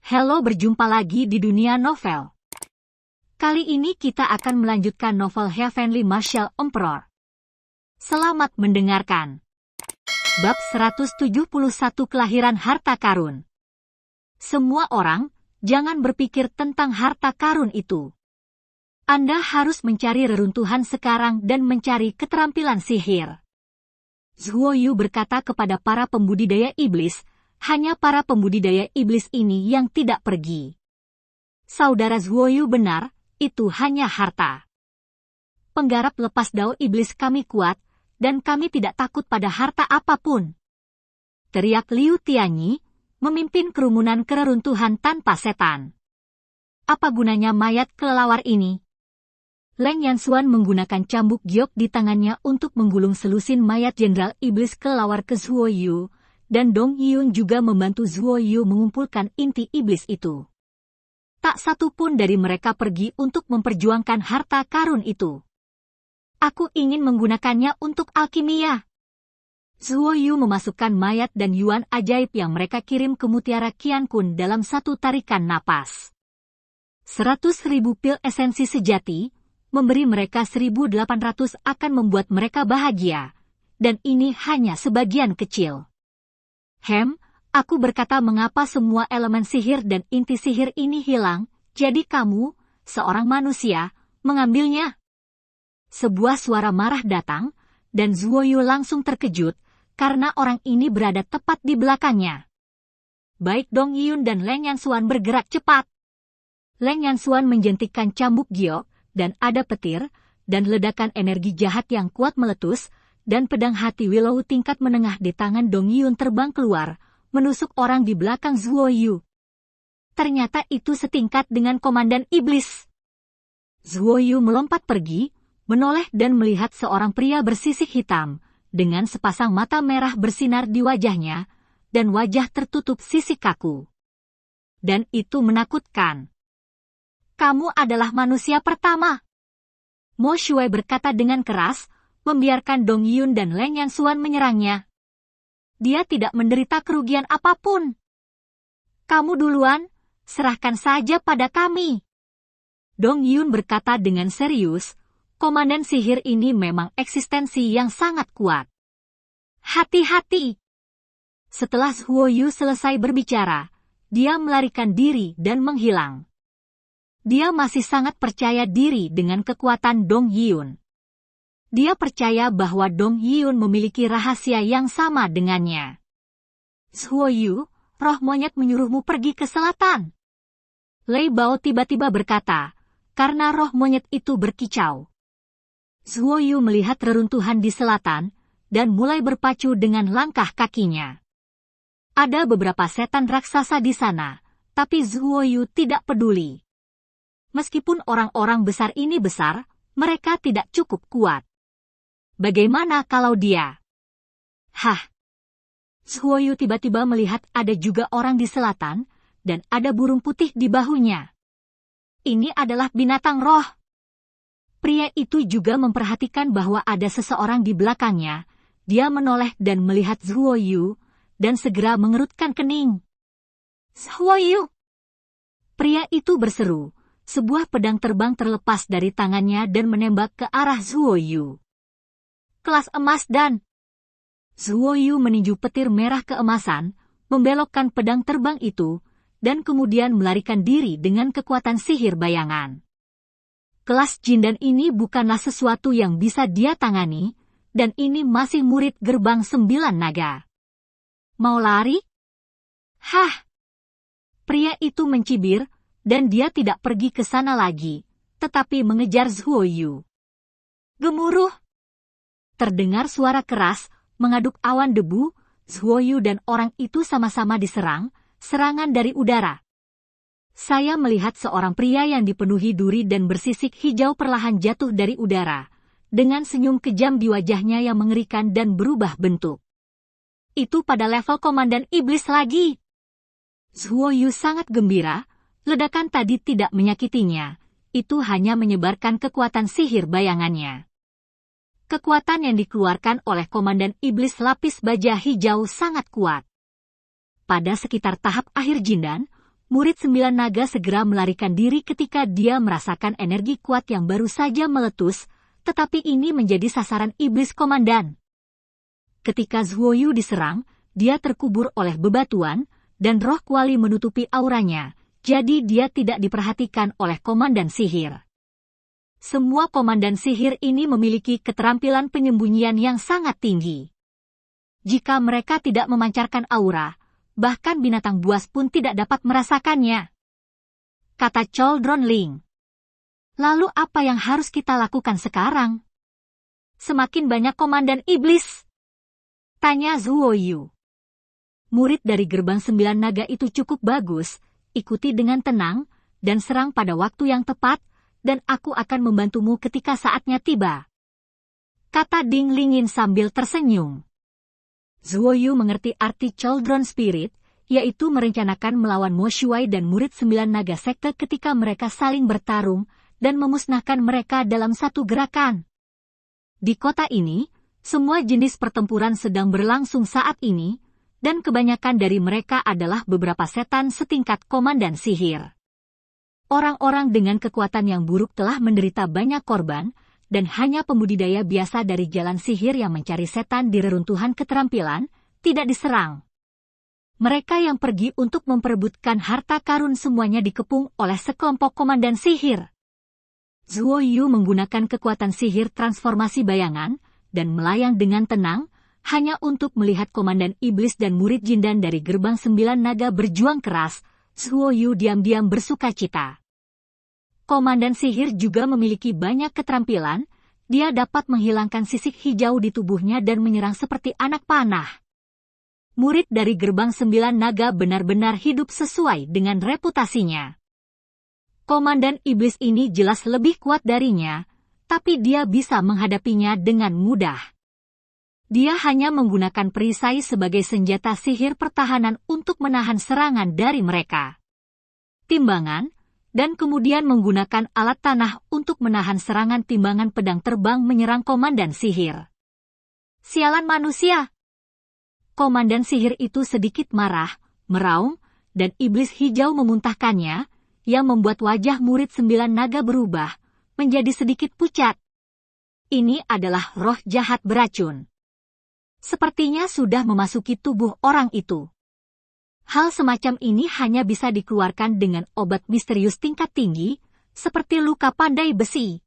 Halo, berjumpa lagi di dunia novel. Kali ini kita akan melanjutkan novel Heavenly Martial Emperor. Selamat mendengarkan. Bab 171 Kelahiran Harta Karun. Semua orang, jangan berpikir tentang harta karun itu. Anda harus mencari reruntuhan sekarang dan mencari keterampilan sihir. Zhuo Yu berkata kepada para pembudidaya iblis, hanya para pembudidaya iblis ini yang tidak pergi. Saudara Zhuo Yu benar, itu hanya harta. Penggarap lepas dao iblis kami kuat, dan kami tidak takut pada harta apapun. Teriak Liu Tianyi, memimpin kerumunan keruntuhan tanpa setan. Apa gunanya mayat kelelawar ini? Leng Yanxuan menggunakan cambuk giok di tangannya untuk menggulung selusin mayat jenderal iblis kelelawar ke Zhuo Yu, dan Dong Yun juga membantu Zhuo Yu mengumpulkan inti iblis itu. Tak satu pun dari mereka pergi untuk memperjuangkan harta karun itu. Aku ingin menggunakannya untuk alkimia. Zhuo Yu memasukkan mayat dan yuan ajaib yang mereka kirim ke Mutiara Qiankun dalam satu tarikan napas. 100.000 pil esensi sejati, memberi mereka 1.800 akan membuat mereka bahagia, dan ini hanya sebagian kecil. Aku berkata mengapa semua elemen sihir dan inti sihir ini hilang, jadi kamu, seorang manusia, mengambilnya. Sebuah suara marah datang, dan Zhuo Yu langsung terkejut, karena orang ini berada tepat di belakangnya. Baik Dong Yun dan Leng Yanxuan bergerak cepat. Leng Yanxuan menjentikkan cambuk giok, dan ada petir, dan ledakan energi jahat yang kuat meletus, dan pedang hati Willow tingkat menengah di tangan Dong Yun terbang keluar, menusuk orang di belakang Zhuo Yu. Ternyata itu setingkat dengan komandan iblis. Zhuo Yu melompat pergi, menoleh dan melihat seorang pria bersisik hitam, dengan sepasang mata merah bersinar di wajahnya, dan wajah tertutup sisik kaku. Dan itu menakutkan. Kamu adalah manusia pertama. Mo Shui berkata dengan keras, membiarkan Dong Yun dan Leng Yanxuan menyerangnya. Dia tidak menderita kerugian apapun. Kamu duluan, serahkan saja pada kami. Dong Yun berkata dengan serius, komandan sihir ini memang eksistensi yang sangat kuat. Hati-hati. Setelah Zhuo Yu selesai berbicara, dia melarikan diri dan menghilang. Dia masih sangat percaya diri dengan kekuatan Dong Yun. Dia percaya bahwa Dong Yun memiliki rahasia yang sama dengannya. Zhuo Yu, roh monyet menyuruhmu pergi ke selatan. Lei Bao tiba-tiba berkata, karena roh monyet itu berkicau. Zhuo Yu melihat reruntuhan di selatan, dan mulai berpacu dengan langkah kakinya. Ada beberapa setan raksasa di sana, tapi Zhuo Yu tidak peduli. Meskipun orang-orang besar ini besar, mereka tidak cukup kuat. Bagaimana kalau dia? Zhuo Yu tiba-tiba melihat ada juga orang di selatan, dan ada burung putih di bahunya. Ini adalah binatang roh. Pria itu juga memperhatikan bahwa ada seseorang di belakangnya. Dia menoleh dan melihat Zhuo Yu, dan segera mengerutkan kening. Zhuo Yu! Pria itu berseru, sebuah pedang terbang terlepas dari tangannya dan menembak ke arah Zhuo Yu. Kelas emas dan Zhuo Yu meninju petir merah keemasan, membelokkan pedang terbang itu, dan kemudian melarikan diri dengan kekuatan sihir bayangan. Kelas jin dan ini bukanlah sesuatu yang bisa dia tangani, dan ini masih murid gerbang 9 naga. Mau lari? Pria itu mencibir, dan dia tidak pergi ke sana lagi, tetapi mengejar Zhuo Yu. Gemuruh! Terdengar suara keras, mengaduk awan debu, Zhuo Yu dan orang itu sama-sama diserang, serangan dari udara. Saya melihat seorang pria yang dipenuhi duri dan bersisik hijau perlahan jatuh dari udara, dengan senyum kejam di wajahnya yang mengerikan dan berubah bentuk. Itu pada level komandan iblis lagi. Zhuo Yu sangat gembira, ledakan tadi tidak menyakitinya, itu hanya menyebarkan kekuatan sihir bayangannya. Kekuatan yang dikeluarkan oleh komandan iblis lapis baja hijau sangat kuat. Pada sekitar tahap akhir Jindan, murid 9 naga segera melarikan diri ketika dia merasakan energi kuat yang baru saja meletus, tetapi ini menjadi sasaran iblis komandan. Ketika Zhuoyu diserang, dia terkubur oleh bebatuan, dan roh kuali menutupi auranya, jadi dia tidak diperhatikan oleh komandan sihir. Semua komandan sihir ini memiliki keterampilan penyembunyian yang sangat tinggi. Jika mereka tidak memancarkan aura, bahkan binatang buas pun tidak dapat merasakannya, kata Chaldron Ling. Lalu apa yang harus kita lakukan sekarang? Semakin banyak komandan iblis, tanya Zhuoyu. Murid dari gerbang 9 naga itu cukup bagus, ikuti dengan tenang, dan serang pada waktu yang tepat, dan aku akan membantumu ketika saatnya tiba, kata Ding Lingin sambil tersenyum. Zhuoyu mengerti arti Chaldron Spirit, yaitu merencanakan melawan Mo Shuai dan murid 9 naga sekte ketika mereka saling bertarung, dan memusnahkan mereka dalam satu gerakan. Di kota ini, semua jenis pertempuran sedang berlangsung saat ini, dan kebanyakan dari mereka adalah beberapa setan setingkat komandan sihir. Orang-orang dengan kekuatan yang buruk telah menderita banyak korban, dan hanya pembudidaya biasa dari jalan sihir yang mencari setan di reruntuhan keterampilan, tidak diserang. Mereka yang pergi untuk memperebutkan harta karun semuanya dikepung oleh sekelompok komandan sihir. Zhuoyu menggunakan kekuatan sihir transformasi bayangan, dan melayang dengan tenang, hanya untuk melihat komandan iblis dan murid jindan dari gerbang 9 naga berjuang keras. Zhuoyu diam-diam bersuka cita. Komandan sihir juga memiliki banyak keterampilan, dia dapat menghilangkan sisik hijau di tubuhnya dan menyerang seperti anak panah. Murid dari gerbang 9 naga benar-benar hidup sesuai dengan reputasinya. Komandan iblis ini jelas lebih kuat darinya, tapi dia bisa menghadapinya dengan mudah. Dia hanya menggunakan perisai sebagai senjata sihir pertahanan untuk menahan serangan dari mereka. Timbangan, dan kemudian menggunakan alat tanah untuk menahan serangan timbangan pedang terbang menyerang komandan sihir. Sialan manusia! Komandan sihir itu sedikit marah, meraung, dan iblis hijau memuntahkannya, yang membuat wajah murid 9 naga berubah, menjadi sedikit pucat. Ini adalah roh jahat beracun. Sepertinya sudah memasuki tubuh orang itu. Hal semacam ini hanya bisa dikeluarkan dengan obat misterius tingkat tinggi, seperti luka pandai besi,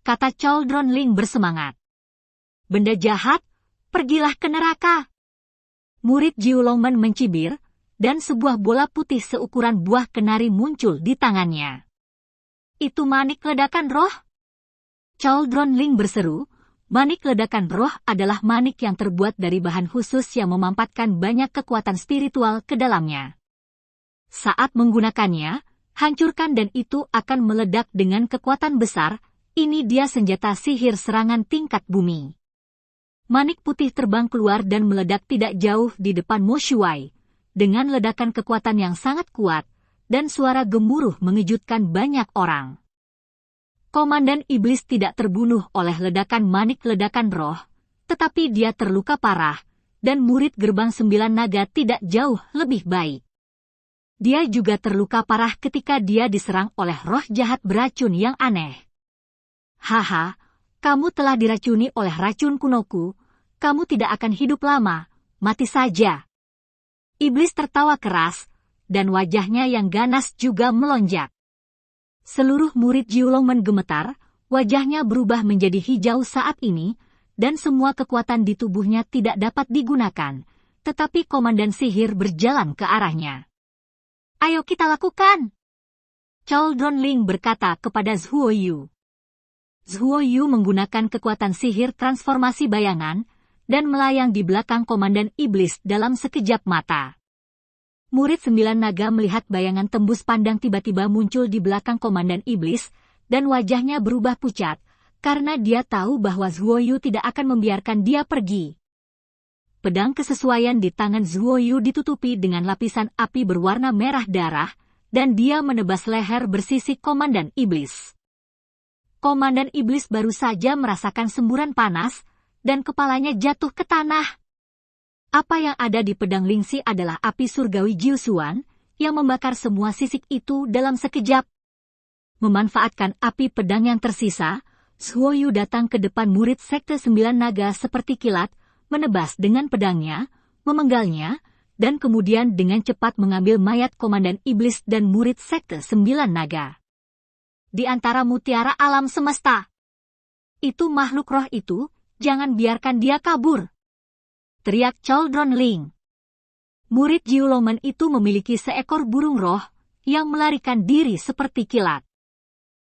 kata Chaldron Ling bersemangat. Benda jahat, pergilah ke neraka. Murid Jiu Longmen mencibir, dan sebuah bola putih seukuran buah kenari muncul di tangannya. Itu manik ledakan roh? Chaldron Ling berseru. Manik ledakan roh adalah manik yang terbuat dari bahan khusus yang memampatkan banyak kekuatan spiritual ke dalamnya. Saat menggunakannya, hancurkan dan itu akan meledak dengan kekuatan besar. Ini dia senjata sihir serangan tingkat bumi. Manik putih terbang keluar dan meledak tidak jauh di depan Mo Shuai, dengan ledakan kekuatan yang sangat kuat, dan suara gemuruh mengejutkan banyak orang. Komandan iblis tidak terbunuh oleh ledakan manik ledakan roh, tetapi dia terluka parah, dan murid gerbang 9 naga tidak jauh lebih baik. Dia juga terluka parah ketika dia diserang oleh roh jahat beracun yang aneh. Haha, kamu telah diracuni oleh racun kunoku, kamu tidak akan hidup lama, mati saja. Iblis tertawa keras, dan wajahnya yang ganas juga melonjak. Seluruh murid Jiu Longmen gemetar, wajahnya berubah menjadi hijau saat ini, dan semua kekuatan di tubuhnya tidak dapat digunakan, tetapi komandan sihir berjalan ke arahnya. Ayo kita lakukan! Chaldron Ling berkata kepada Zhuoyu. Zhuoyu menggunakan kekuatan sihir transformasi bayangan, dan melayang di belakang komandan iblis dalam sekejap mata. Murid 9 naga melihat bayangan tembus pandang tiba-tiba muncul di belakang komandan iblis, dan wajahnya berubah pucat, karena dia tahu bahwa Zhuoyu tidak akan membiarkan dia pergi. Pedang kesesuaian di tangan Zhuoyu ditutupi dengan lapisan api berwarna merah darah, dan dia menebas leher bersisik komandan iblis. Komandan iblis baru saja merasakan semburan panas, dan kepalanya jatuh ke tanah. Apa yang ada di pedang Lingxi adalah api surgawi Jiusuan, yang membakar semua sisik itu dalam sekejap. Memanfaatkan api pedang yang tersisa, Suoyu datang ke depan murid Sekte Sembilan Naga seperti kilat, menebas dengan pedangnya, memenggalnya, dan kemudian dengan cepat mengambil mayat Komandan Iblis dan murid Sekte Sembilan Naga. Di antara mutiara alam semesta, itu makhluk roh itu, jangan biarkan dia kabur, teriak Chaldron Ling. Murid Jiulomen itu memiliki seekor burung roh yang melarikan diri seperti kilat.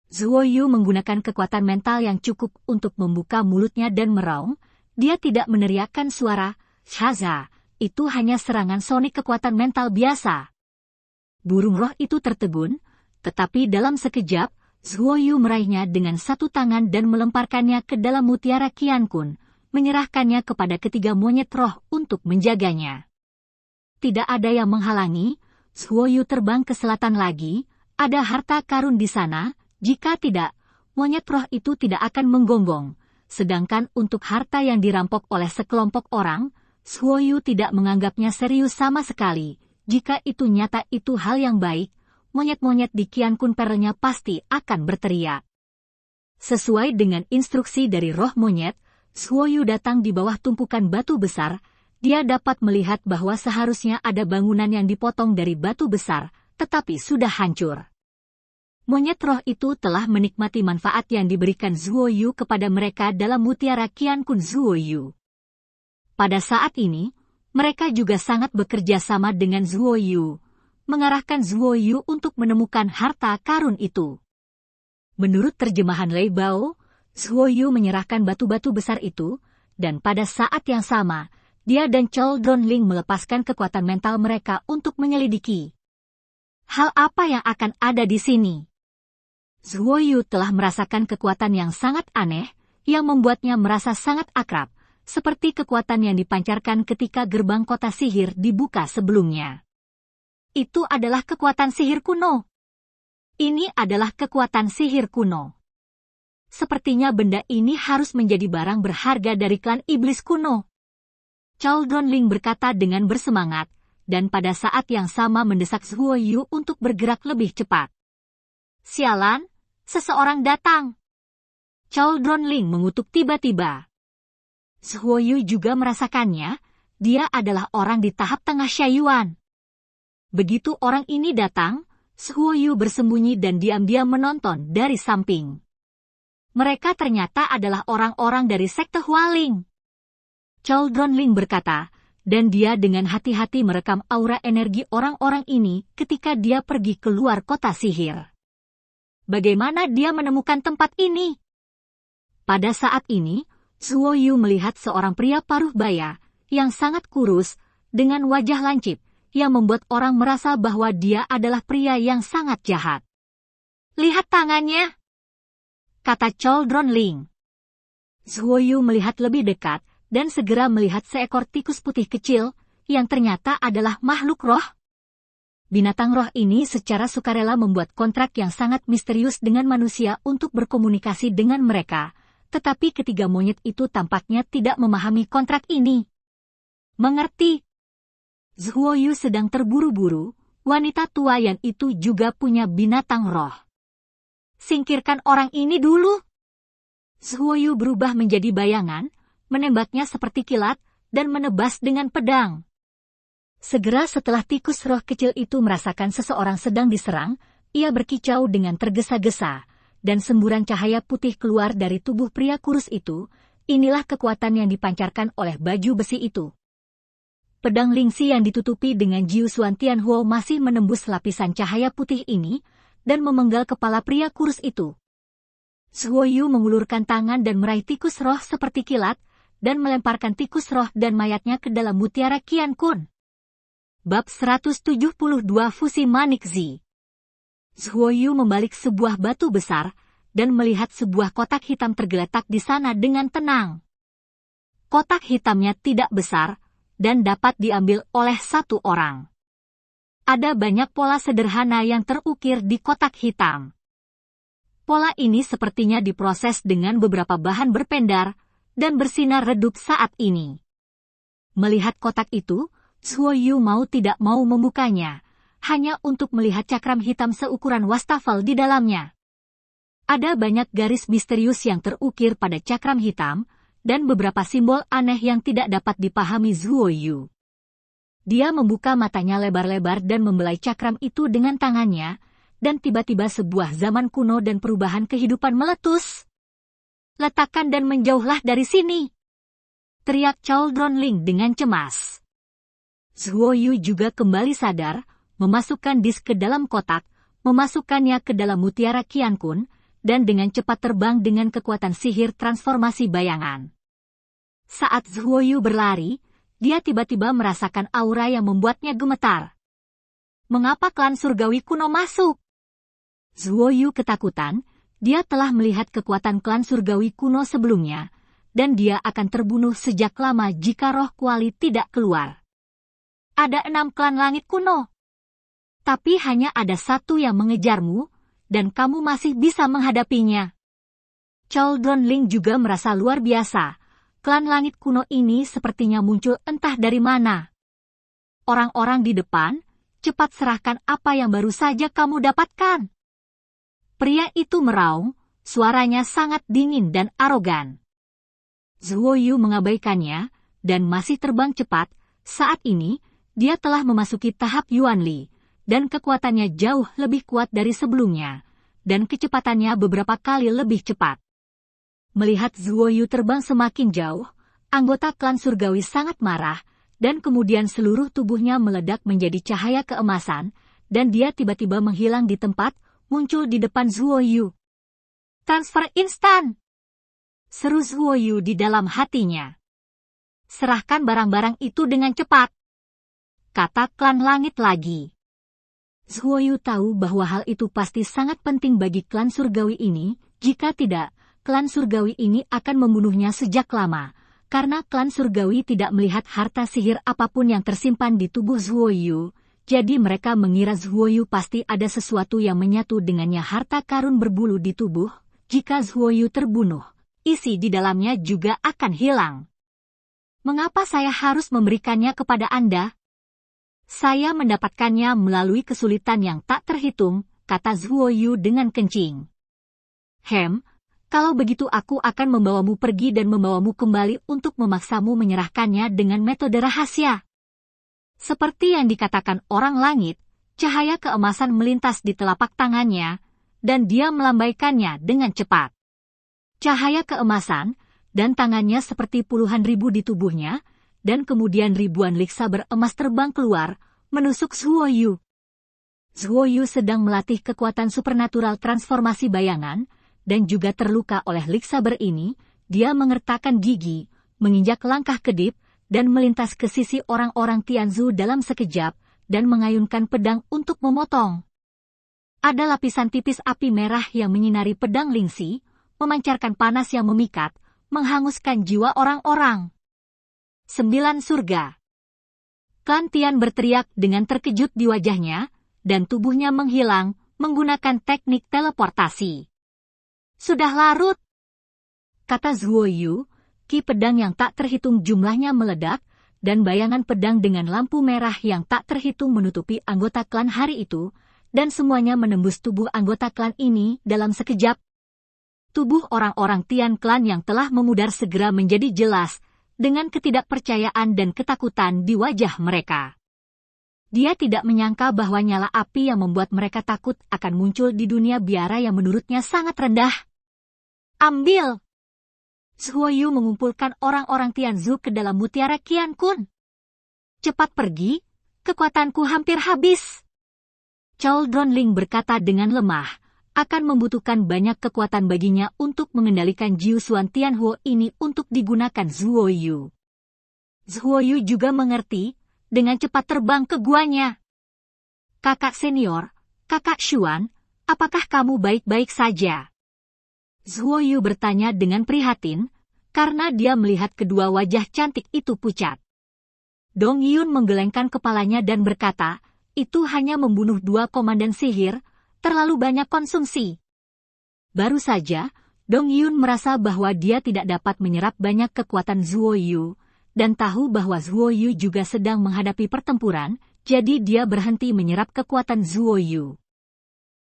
Zuoyu menggunakan kekuatan mental yang cukup untuk membuka mulutnya dan meraung. Dia tidak meneriakkan suara, "Shaza," itu hanya serangan sonik kekuatan mental biasa. Burung roh itu tertegun, tetapi dalam sekejap, Zuoyu meraihnya dengan satu tangan dan melemparkannya ke dalam mutiara Qiankun, menyerahkannya kepada ketiga monyet roh untuk menjaganya. Tidak ada yang menghalangi, Zuoyu terbang ke selatan lagi, ada harta karun di sana. Jika tidak, monyet roh itu tidak akan menggonggong. Sedangkan untuk harta yang dirampok oleh sekelompok orang, Zuoyu tidak menganggapnya serius sama sekali. Jika itu nyata itu hal yang baik, monyet-monyet di Qiankun Pearl-nya pasti akan berteriak. Sesuai dengan instruksi dari roh monyet, Zuoyu datang di bawah tumpukan batu besar. Dia dapat melihat bahwa seharusnya ada bangunan yang dipotong dari batu besar, tetapi sudah hancur. Monyet roh itu telah menikmati manfaat yang diberikan Zuoyu kepada mereka dalam mutiara Qiankun Zuoyu. Pada saat ini, mereka juga sangat bekerja sama dengan Zuoyu, mengarahkan Zuoyu untuk menemukan harta karun itu. Menurut terjemahan Lei Bao, Zuoyu menyerahkan batu-batu besar itu, dan pada saat yang sama, dia dan Chaldron Ling melepaskan kekuatan mental mereka untuk menyelidiki. Hal apa yang akan ada di sini? Zuoyu telah merasakan kekuatan yang sangat aneh, yang membuatnya merasa sangat akrab, seperti kekuatan yang dipancarkan ketika gerbang kota sihir dibuka sebelumnya. Itu adalah kekuatan sihir kuno. Ini adalah kekuatan sihir kuno. Sepertinya benda ini harus menjadi barang berharga dari klan iblis kuno. Chaldron Ling berkata dengan bersemangat, dan pada saat yang sama mendesak Zuoyu untuk bergerak lebih cepat. Sialan, seseorang datang. Chaldron Ling mengutuk tiba-tiba. Zuoyu juga merasakannya, dia adalah orang di tahap tengah Shaiyuan. Begitu orang ini datang, Zuoyu bersembunyi dan diam-diam menonton dari samping. Mereka ternyata adalah orang-orang dari Sekte Hualing. Chaldron Ling berkata, dan dia dengan hati-hati merekam aura energi orang-orang ini ketika dia pergi keluar kota sihir. Bagaimana dia menemukan tempat ini? Pada saat ini, Zuoyu melihat seorang pria paruh baya, yang sangat kurus, dengan wajah lancip, yang membuat orang merasa bahwa dia adalah pria yang sangat jahat. Lihat tangannya, kata Chaldron Ling. Zuoyu melihat lebih dekat, dan segera melihat seekor tikus putih kecil, yang ternyata adalah makhluk roh. Binatang roh ini secara sukarela membuat kontrak yang sangat misterius dengan manusia untuk berkomunikasi dengan mereka, tetapi ketiga monyet itu tampaknya tidak memahami kontrak ini. Mengerti? Zuoyu sedang terburu-buru, wanita tua yang itu juga punya binatang roh. Singkirkan orang ini dulu. Zuoyu berubah menjadi bayangan, menembaknya seperti kilat, dan menebas dengan pedang. Segera setelah tikus roh kecil itu merasakan seseorang sedang diserang, ia berkicau dengan tergesa-gesa, dan semburan cahaya putih keluar dari tubuh pria kurus itu. Inilah kekuatan yang dipancarkan oleh baju besi itu. Pedang Lingxi yang ditutupi dengan Jiu Xuan Tianhuo masih menembus lapisan cahaya putih ini, dan memenggal kepala pria kurus itu. Zuoyu mengulurkan tangan dan meraih tikus roh seperti kilat, dan melemparkan tikus roh dan mayatnya ke dalam mutiara Qiankun. Bab 172 Fusi Manik Zi. Zuoyu membalik sebuah batu besar, dan melihat sebuah kotak hitam tergeletak di sana dengan tenang. Kotak hitamnya tidak besar, dan dapat diambil oleh satu orang. Ada banyak pola sederhana yang terukir di kotak hitam. Pola ini sepertinya diproses dengan beberapa bahan berpendar, dan bersinar redup saat ini. Melihat kotak itu, Zuoyu mau tidak mau membukanya. hanya untuk melihat cakram hitam seukuran wastafel di dalamnya. Ada banyak garis misterius yang terukir pada cakram hitam, dan beberapa simbol aneh yang tidak dapat dipahami Zhuo Yu. Dia membuka matanya lebar-lebar dan membelai cakram itu dengan tangannya, dan tiba-tiba sebuah zaman kuno dan perubahan kehidupan meletus. "Letakkan dan menjauhlah dari sini!" teriak Chaldron Ling dengan cemas. Zhuo Yu juga kembali sadar, memasukkan disk ke dalam kotak, memasukkannya ke dalam mutiara Qiankun, dan dengan cepat terbang dengan kekuatan sihir transformasi bayangan. Saat Zhuo Yu berlari, dia tiba-tiba merasakan aura yang membuatnya gemetar. Mengapa klan surgawi kuno masuk? Zhuo Yu ketakutan, dia telah melihat kekuatan klan surgawi kuno sebelumnya, dan dia akan terbunuh sejak lama jika roh kuali tidak keluar. Ada 6 klan langit kuno. Tapi hanya ada satu yang mengejarmu, dan kamu masih bisa menghadapinya. Chaldron Ling juga merasa luar biasa. Klan langit kuno ini sepertinya muncul entah dari mana. Orang-orang di depan, cepat serahkan apa yang baru saja kamu dapatkan. Pria itu meraung, suaranya sangat dingin dan arogan. Zhuo Yu mengabaikannya, dan masih terbang cepat. Saat ini, dia telah memasuki tahap Yuanli, dan kekuatannya jauh lebih kuat dari sebelumnya, dan kecepatannya beberapa kali lebih cepat. Melihat Zhuo Yu terbang semakin jauh, anggota klan surgawi sangat marah, dan kemudian seluruh tubuhnya meledak menjadi cahaya keemasan, dan dia tiba-tiba menghilang di tempat, muncul di depan Zhuo Yu. "Transfer instan!" seru Zhuo Yu di dalam hatinya. "Serahkan barang-barang itu dengan cepat," kata klan langit lagi. Zhuo Yu tahu bahwa hal itu pasti sangat penting bagi klan surgawi ini, jika tidak, klan surgawi ini akan membunuhnya sejak lama, karena klan surgawi tidak melihat harta sihir apapun yang tersimpan di tubuh Zhuo Yu, jadi mereka mengira Zhuo Yu pasti ada sesuatu yang menyatu dengannya. Harta karun berbulu di tubuh, jika Zhuo Yu terbunuh, isi di dalamnya juga akan hilang. "Mengapa saya harus memberikannya kepada Anda? Saya mendapatkannya melalui kesulitan yang tak terhitung," kata Zhuo Yu dengan kencing. Kalau begitu aku akan membawamu pergi dan membawamu kembali untuk memaksamu menyerahkannya dengan metode rahasia." Seperti yang dikatakan orang langit, cahaya keemasan melintas di telapak tangannya, dan dia melambaikannya dengan cepat. Cahaya keemasan, dan tangannya seperti puluhan ribu di tubuhnya, dan kemudian ribuan lightsaber emas terbang keluar, menusuk Zhuo Yu. Zhuo Yu sedang melatih kekuatan supernatural transformasi bayangan, dan juga terluka oleh lightsaber ini. Dia mengertakkan gigi, menginjak langkah kedip, dan melintas ke sisi orang-orang Tianzu dalam sekejap, dan mengayunkan pedang untuk memotong. Ada lapisan tipis api merah yang menyinari pedang Lingxi, memancarkan panas yang memikat, menghanguskan jiwa orang-orang. 9 surga. Klan Tian berteriak dengan terkejut di wajahnya, dan tubuhnya menghilang, menggunakan teknik teleportasi. "Sudah larut," kata Zhuo Yu. Ki pedang yang tak terhitung jumlahnya meledak, dan bayangan pedang dengan lampu merah yang tak terhitung menutupi anggota klan hari itu, dan semuanya menembus tubuh anggota klan ini dalam sekejap. Tubuh orang-orang Tian klan yang telah memudar segera menjadi jelas, dengan ketidakpercayaan dan ketakutan di wajah mereka. Dia tidak menyangka bahwa nyala api yang membuat mereka takut akan muncul di dunia biara yang menurutnya sangat rendah. "Ambil!" Zhuo Yu mengumpulkan orang-orang Tianzu ke dalam mutiara Qiankun. "Cepat pergi, kekuatanku hampir habis." Chaldron Ling berkata dengan lemah, akan membutuhkan banyak kekuatan baginya untuk mengendalikan Jiu Xuan Tianhuo ini untuk digunakan Zhuo Yu. Zhuo Yu juga mengerti, dengan cepat terbang ke guanya. "Kakak senior, Kakak Xuan, apakah kamu baik-baik saja?" Zhuo Yu bertanya dengan prihatin, karena dia melihat kedua wajah cantik itu pucat. Dong Yun menggelengkan kepalanya dan berkata, "Itu hanya membunuh 2 komandan sihir, terlalu banyak konsumsi." Baru saja, Dong Yun merasa bahwa dia tidak dapat menyerap banyak kekuatan Zhuo Yu, dan tahu bahwa Zhuo Yu juga sedang menghadapi pertempuran, jadi dia berhenti menyerap kekuatan Zuo Yu.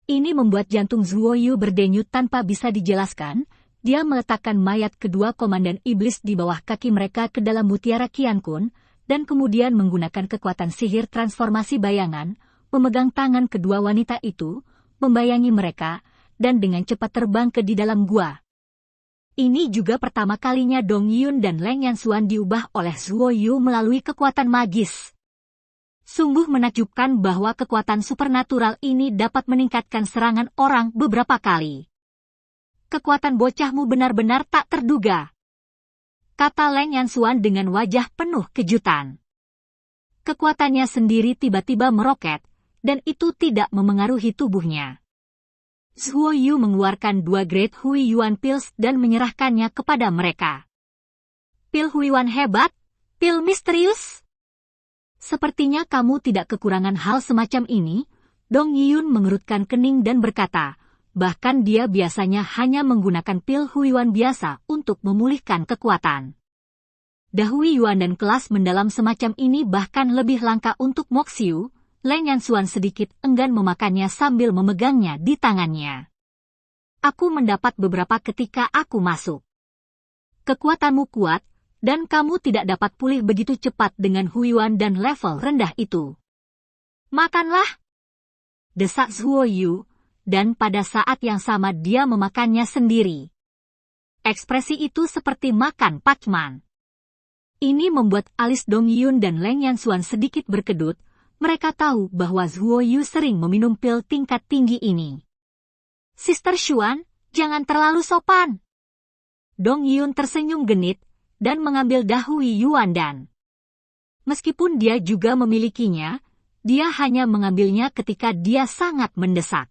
Ini membuat jantung Zuo Yu berdenyut tanpa bisa dijelaskan. Dia meletakkan mayat kedua komandan iblis di bawah kaki mereka ke dalam mutiara Qiankun, dan kemudian menggunakan kekuatan sihir transformasi bayangan, memegang tangan kedua wanita itu, membayangi mereka, dan dengan cepat terbang ke di dalam gua. Ini juga pertama kalinya Dong Yun dan Leng Yanxuan diubah oleh Zuo Yu melalui kekuatan magis. Sungguh menakjubkan bahwa kekuatan supernatural ini dapat meningkatkan serangan orang beberapa kali. Kekuatan bocahmu benar-benar tak terduga, kata Leng Yanxuan dengan wajah penuh kejutan. Kekuatannya sendiri tiba-tiba meroket, dan itu tidak memengaruhi tubuhnya. Zuo Yu mengeluarkan 2 Great Hui Yuan Pills dan menyerahkannya kepada mereka. Pil Huiyuan hebat, pil misterius. Sepertinya kamu tidak kekurangan hal semacam ini. Dong Yun mengerutkan kening dan berkata, bahkan dia biasanya hanya menggunakan pil Huiyuan biasa untuk memulihkan kekuatan. Dahui Yuan dan kelas mendalam semacam ini bahkan lebih langka untuk Moxiu. Leng Yanxuan sedikit enggan memakannya sambil memegangnya di tangannya. Aku mendapat beberapa ketika aku masuk. Kekuatanmu kuat, dan kamu tidak dapat pulih begitu cepat dengan Huiyuan dan level rendah itu. Makanlah, desak Zuo Yu, dan pada saat yang sama dia memakannya sendiri. Ekspresi itu seperti makan pacman. Ini membuat alis Dong Yun dan Leng Yanxuan sedikit berkedut. Mereka tahu bahwa Zuo Yu sering meminum pil tingkat tinggi ini. Sister Xuan, jangan terlalu sopan. Dong Yun tersenyum genit, dan mengambil Dahui Yuan dan. Meskipun dia juga memilikinya, dia hanya mengambilnya ketika dia sangat mendesak.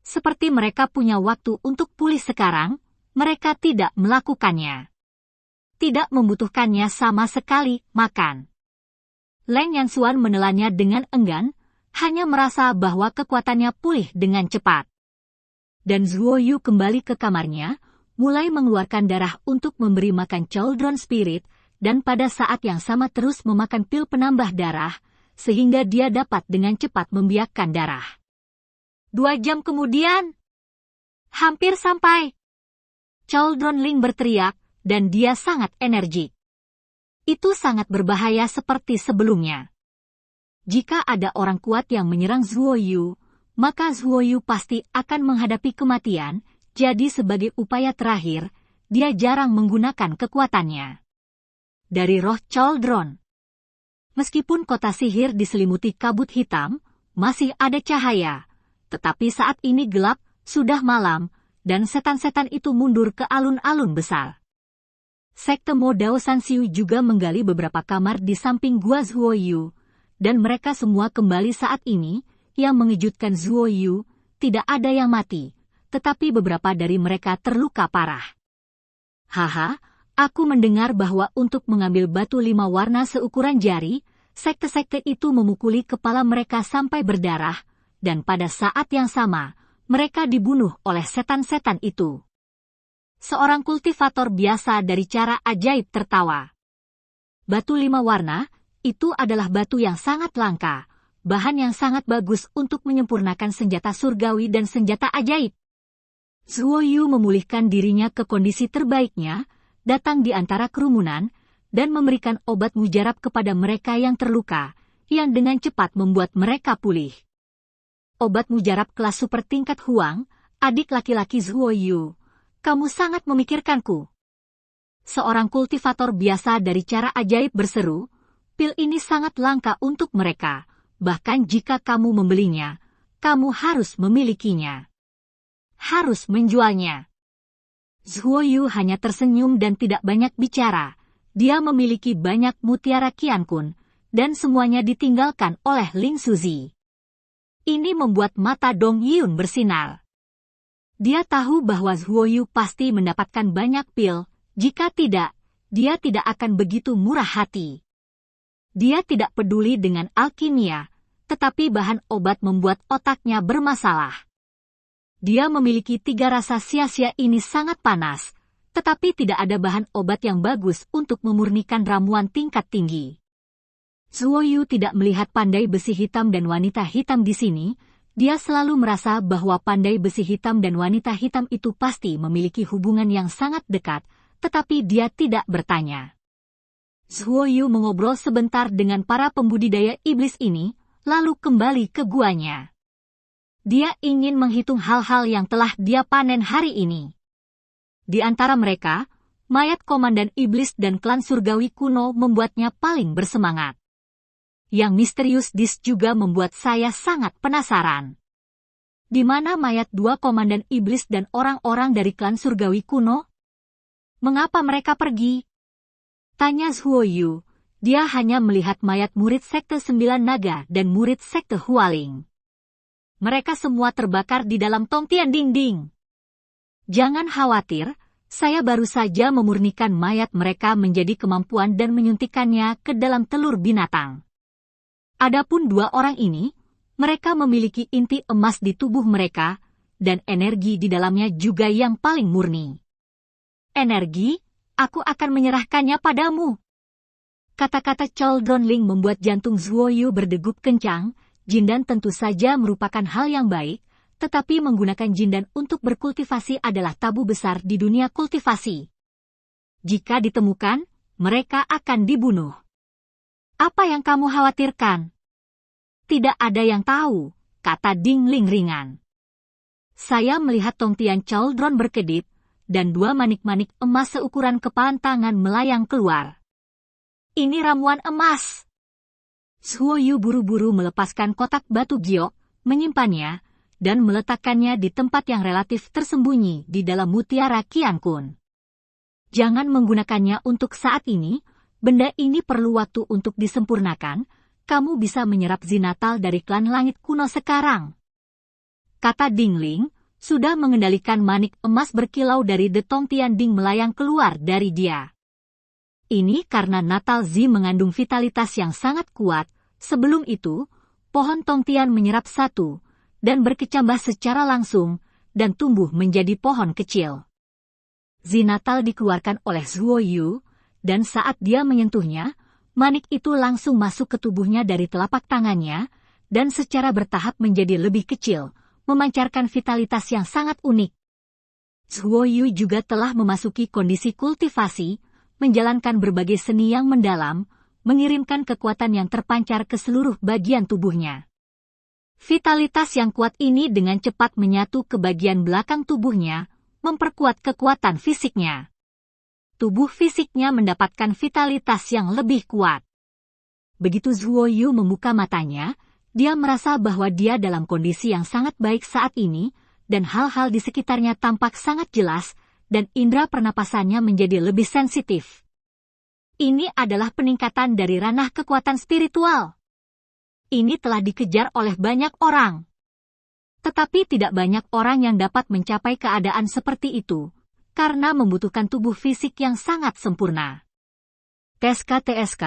Seperti mereka punya waktu untuk pulih sekarang, mereka tidak melakukannya. Tidak membutuhkannya sama sekali makan. Leng Yanxuan menelannya dengan enggan, hanya merasa bahwa kekuatannya pulih dengan cepat. Dan Zuo Yu kembali ke kamarnya, mulai mengeluarkan darah untuk memberi makan Cauldron Spirit, dan pada saat yang sama terus memakan pil penambah darah, sehingga dia dapat dengan cepat membiakkan darah. 2 jam kemudian, hampir sampai. Cauldron Ling berteriak, dan dia sangat energik. Itu sangat berbahaya seperti sebelumnya. Jika ada orang kuat yang menyerang Zuo Yu, maka Zuo Yu pasti akan menghadapi kematian, jadi sebagai upaya terakhir, dia jarang menggunakan kekuatannya. Dari roh Cauldron. Meskipun kota sihir diselimuti kabut hitam, masih ada cahaya, tetapi saat ini gelap, sudah malam, dan setan-setan itu mundur ke alun-alun besar. Sekte Mo Dao Sanxiu juga menggali beberapa kamar di samping gua Zuo Yu, dan mereka semua kembali saat ini. Yang mengejutkan Zuo Yu, tidak ada yang mati, tetapi beberapa dari mereka terluka parah. Haha, aku mendengar bahwa untuk mengambil batu 5 warna seukuran jari, sekte-sekte itu memukuli kepala mereka sampai berdarah, dan pada saat yang sama, mereka dibunuh oleh setan-setan itu. Seorang kultivator biasa dari cara ajaib tertawa. Batu 5 warna, itu adalah batu yang sangat langka, bahan yang sangat bagus untuk menyempurnakan senjata surgawi dan senjata ajaib. Zuo Yu memulihkan dirinya ke kondisi terbaiknya, datang di antara kerumunan, dan memberikan obat mujarab kepada mereka yang terluka, yang dengan cepat membuat mereka pulih. Obat mujarab kelas super tingkat Huang, adik laki-laki Zuo Yu. Kamu sangat memikirkanku. Seorang kultivator biasa dari cara ajaib berseru, pil ini sangat langka untuk mereka, bahkan jika kamu membelinya, kamu harus memilikinya. Harus menjualnya. Zuo Yu hanya tersenyum dan tidak banyak bicara. Dia memiliki banyak mutiara Qiankun, dan semuanya ditinggalkan oleh Ling Suzi. Ini membuat mata Dong Yun bersinar. Dia tahu bahwa Zuo Yu pasti mendapatkan banyak pil, jika tidak, dia tidak akan begitu murah hati. Dia tidak peduli dengan alkimia, tetapi bahan obat membuat otaknya bermasalah. Dia memiliki 3 rasa sia-sia ini sangat panas, tetapi tidak ada bahan obat yang bagus untuk memurnikan ramuan tingkat tinggi. Zhuo Yu tidak melihat pandai besi hitam dan wanita hitam di sini. Dia selalu merasa bahwa pandai besi hitam dan wanita hitam itu pasti memiliki hubungan yang sangat dekat, tetapi dia tidak bertanya. Zhuo Yu mengobrol sebentar dengan para pembudidaya iblis ini, lalu kembali ke guanya. Dia ingin menghitung hal-hal yang telah dia panen hari ini. Di antara mereka, mayat komandan iblis dan klan surgawi kuno membuatnya paling bersemangat. Yang misterius dis juga membuat saya sangat penasaran. Di mana mayat dua komandan iblis dan orang-orang dari klan surgawi kuno? Mengapa mereka pergi? Tanya Zhuo Yu. Dia hanya melihat mayat murid Sekte Sembilan Naga dan murid Sekte Hualing. Mereka semua terbakar di dalam Tongtian Dingding. Jangan khawatir, saya baru saja memurnikan mayat mereka menjadi kemampuan dan menyuntikkannya ke dalam telur binatang. Adapun dua orang ini, mereka memiliki inti emas di tubuh mereka, dan energi di dalamnya juga yang paling murni. Energi, aku akan menyerahkannya padamu. Kata-kata Chaldron Ling membuat jantung Zhuo Yu berdegup kencang. Jindan tentu saja merupakan hal yang baik, tetapi menggunakan jindan untuk berkultivasi adalah tabu besar di dunia kultivasi. Jika ditemukan, mereka akan dibunuh. Apa yang kamu khawatirkan? Tidak ada yang tahu, kata Ding Ling ringan. Saya melihat Tongtian Chaldron berkedip, dan dua manik-manik emas seukuran kepalan tangan melayang keluar. Ini ramuan emas. Zhuo Yu buru-buru melepaskan kotak batu giok, menyimpannya, dan meletakkannya di tempat yang relatif tersembunyi di dalam mutiara Qiankun. Jangan menggunakannya untuk saat ini. Benda ini perlu waktu untuk disempurnakan, kamu bisa menyerap zinatal dari klan langit kuno sekarang. Kata Ding Ling, sudah mengendalikan manik emas berkilau dari The Tongtian Ding melayang keluar dari dia. Ini karena Natal Zi mengandung vitalitas yang sangat kuat, sebelum itu, pohon Tongtian menyerap satu, dan berkecambah secara langsung, dan tumbuh menjadi pohon kecil. Zinatal dikeluarkan oleh Zhuo Yu, dan saat dia menyentuhnya, manik itu langsung masuk ke tubuhnya dari telapak tangannya, dan secara bertahap menjadi lebih kecil, memancarkan vitalitas yang sangat unik. Zhuo Yu juga telah memasuki kondisi kultivasi, menjalankan berbagai seni yang mendalam, mengirimkan kekuatan yang terpancar ke seluruh bagian tubuhnya. Vitalitas yang kuat ini dengan cepat menyatu ke bagian belakang tubuhnya, memperkuat kekuatan fisiknya. Tubuh fisiknya mendapatkan vitalitas yang lebih kuat. Begitu Zhuo Yu membuka matanya, dia merasa bahwa dia dalam kondisi yang sangat baik saat ini, dan hal-hal di sekitarnya tampak sangat jelas, dan indera pernapasannya menjadi lebih sensitif. Ini adalah peningkatan dari ranah kekuatan spiritual. Ini telah dikejar oleh banyak orang. Tetapi tidak banyak orang yang dapat mencapai keadaan seperti itu, karena membutuhkan tubuh fisik yang sangat sempurna. TSK,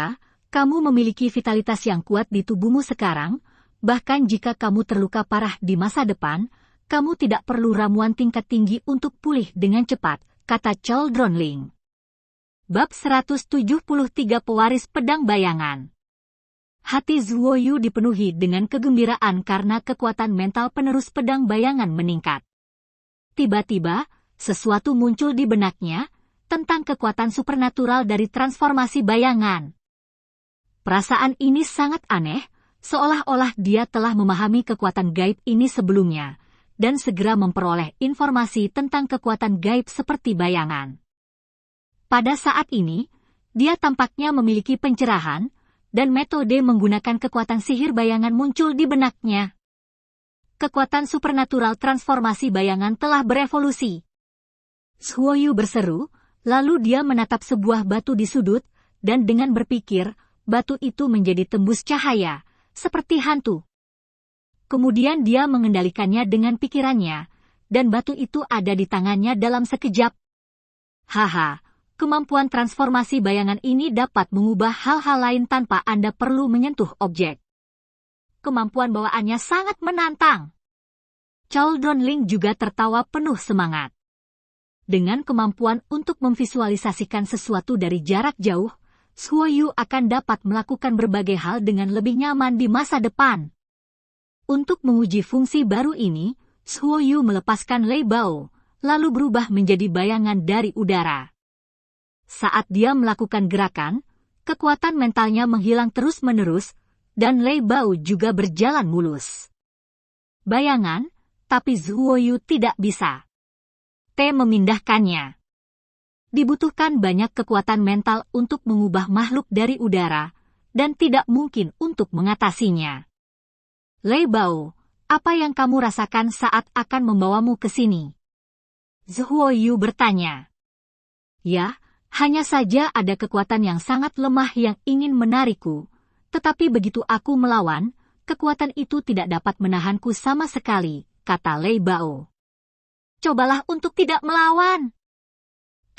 kamu memiliki vitalitas yang kuat di tubuhmu sekarang, bahkan jika kamu terluka parah di masa depan, kamu tidak perlu ramuan tingkat tinggi untuk pulih dengan cepat, kata Chaldron Ling. Bab 173 Pewaris Pedang Bayangan. Hati Zhuo Yu dipenuhi dengan kegembiraan karena kekuatan mental penerus pedang bayangan meningkat. Tiba-tiba, sesuatu muncul di benaknya, tentang kekuatan supernatural dari transformasi bayangan. Perasaan ini sangat aneh, seolah-olah dia telah memahami kekuatan gaib ini sebelumnya, dan segera memperoleh informasi tentang kekuatan gaib seperti bayangan. Pada saat ini, dia tampaknya memiliki pencerahan, dan metode menggunakan kekuatan sihir bayangan muncul di benaknya. Kekuatan supernatural transformasi bayangan telah berevolusi. Zhuo Yu berseru, lalu dia menatap sebuah batu di sudut, dan dengan berpikir, batu itu menjadi tembus cahaya, seperti hantu. Kemudian dia mengendalikannya dengan pikirannya, dan batu itu ada di tangannya dalam sekejap. Haha, kemampuan transformasi bayangan ini dapat mengubah hal-hal lain tanpa Anda perlu menyentuh objek. Kemampuan bawaannya sangat menantang. Chaldron Ling juga tertawa penuh semangat. Dengan kemampuan untuk memvisualisasikan sesuatu dari jarak jauh, Zhuoyu akan dapat melakukan berbagai hal dengan lebih nyaman di masa depan. Untuk menguji fungsi baru ini, Zhuoyu melepaskan Lei Bao, lalu berubah menjadi bayangan dari udara. Saat dia melakukan gerakan, kekuatan mentalnya menghilang terus-menerus, dan Lei Bao juga berjalan mulus. Bayangan, tapi Zhuoyu tidak bisa memindahkannya. Dibutuhkan banyak kekuatan mental untuk mengubah makhluk dari udara, dan tidak mungkin untuk mengatasinya. Lei Bao, apa yang kamu rasakan saat akan membawamu ke sini? Zhuoyu bertanya. Ya, hanya saja ada kekuatan yang sangat lemah yang ingin menarikku, tetapi begitu aku melawan, kekuatan itu tidak dapat menahanku sama sekali, kata Lei Bao. Cobalah untuk tidak melawan,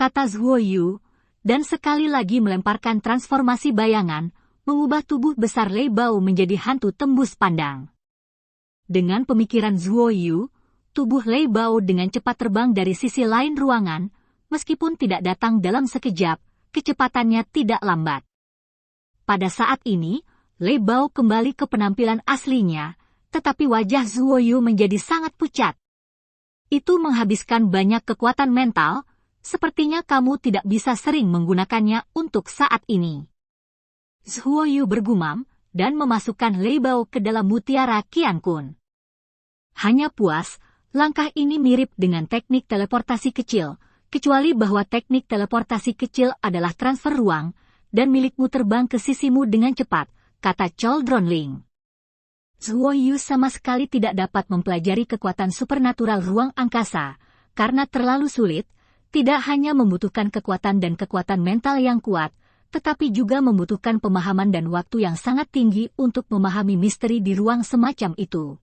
kata Zhuoyu, dan sekali lagi melemparkan transformasi bayangan, mengubah tubuh besar Lei Bao menjadi hantu tembus pandang. Dengan pemikiran Zhuoyu, tubuh Lei Bao dengan cepat terbang dari sisi lain ruangan, meskipun tidak datang dalam sekejap, kecepatannya tidak lambat. Pada saat ini, Lei Bao kembali ke penampilan aslinya, tetapi wajah Zhuoyu menjadi sangat pucat. Itu menghabiskan banyak kekuatan mental, sepertinya kamu tidak bisa sering menggunakannya untuk saat ini. Zhuoyu bergumam, dan memasukkan Lei Bao ke dalam mutiara Qiankun. Hanya puas, langkah ini mirip dengan teknik teleportasi kecil, kecuali bahwa teknik teleportasi kecil adalah transfer ruang, dan milikmu terbang ke sisimu dengan cepat, kata Chaldron Ling. Zhuoyu sama sekali tidak dapat mempelajari kekuatan supernatural ruang angkasa, karena terlalu sulit, tidak hanya membutuhkan kekuatan dan kekuatan mental yang kuat, tetapi juga membutuhkan pemahaman dan waktu yang sangat tinggi untuk memahami misteri di ruang semacam itu.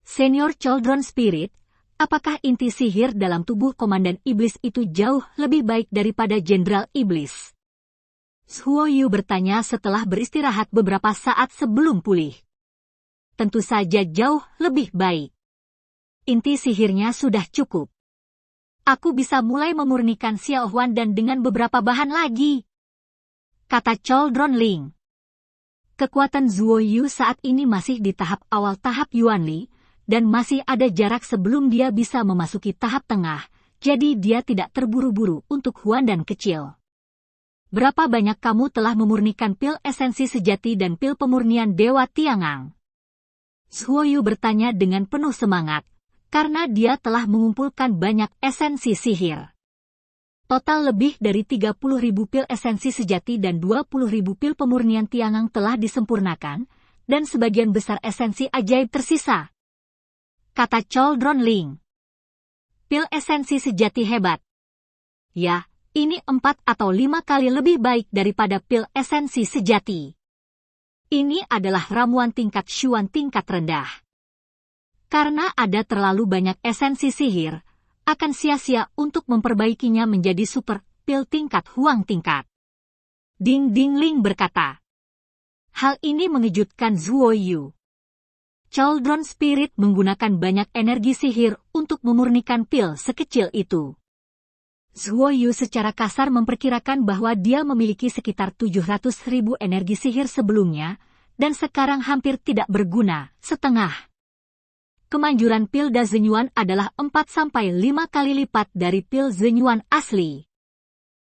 Senior Chaldron Spirit, apakah inti sihir dalam tubuh Komandan Iblis itu jauh lebih baik daripada Jenderal Iblis? Zhuoyu bertanya setelah beristirahat beberapa saat sebelum pulih. Tentu saja jauh lebih baik. Inti sihirnya sudah cukup. Aku bisa mulai memurnikan Xiao Huan dan dengan beberapa bahan lagi, kata Chaldron Ling. Kekuatan Zhuoyu saat ini masih di tahap awal tahap Yuanli, dan masih ada jarak sebelum dia bisa memasuki tahap tengah, jadi dia tidak terburu-buru untuk Huan dan kecil. Berapa banyak kamu telah memurnikan pil esensi sejati dan pil pemurnian Dewa Tiangang? Zhuoyu bertanya dengan penuh semangat, karena dia telah mengumpulkan banyak esensi sihir. Total lebih dari 30.000 pil esensi sejati dan 20.000 pil pemurnian Tiangang telah disempurnakan, dan sebagian besar esensi ajaib tersisa, kata Chaldron Ling. Pil esensi sejati hebat. Ya, ini 4 atau 5 kali lebih baik daripada pil esensi sejati. Ini adalah ramuan tingkat Xuan tingkat rendah. Karena ada terlalu banyak esensi sihir, akan sia-sia untuk memperbaikinya menjadi super pil tingkat Huang tingkat. Ding Ding Ling berkata. Hal ini mengejutkan Zhuoyu. Chaldron Spirit menggunakan banyak energi sihir untuk memurnikan pil sekecil itu. Zhuoyu secara kasar memperkirakan bahwa dia memiliki sekitar 700.000 energi sihir sebelumnya, dan sekarang hampir tidak berguna, setengah. Kemanjuran pil Da Zenyuan adalah 4-5 kali lipat dari pil Zenyuan asli.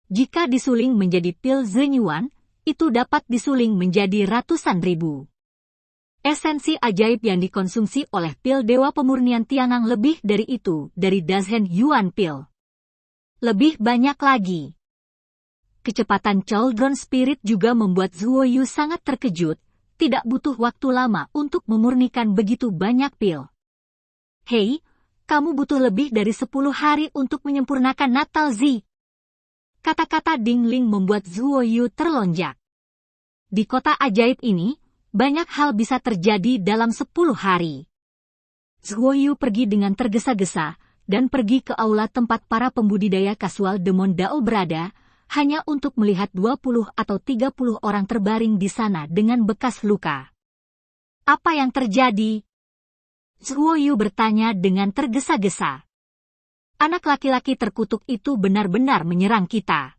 Jika disuling menjadi pil Zenyuan, itu dapat disuling menjadi ratusan ribu. Esensi ajaib yang dikonsumsi oleh pil Dewa Pemurnian Tiangang lebih dari itu dari Dazhen Yuan pil. Lebih banyak lagi. Kecepatan Chaldron Spirit juga membuat Zhuoyu sangat terkejut, tidak butuh waktu lama untuk memurnikan begitu banyak pil. Hei, kamu butuh lebih dari 10 hari untuk menyempurnakan Natal Z. Kata-kata Ding Ling membuat Zhuoyu terlonjak. Di kota ajaib ini, banyak hal bisa terjadi dalam 10 hari. Zhuoyu pergi dengan tergesa-gesa, dan pergi ke aula tempat para pembudidaya kasual Demon Dao berada, hanya untuk melihat 20 atau 30 orang terbaring di sana dengan bekas luka. Apa yang terjadi? Zhuoyu bertanya dengan tergesa-gesa. Anak laki-laki terkutuk itu benar-benar menyerang kita.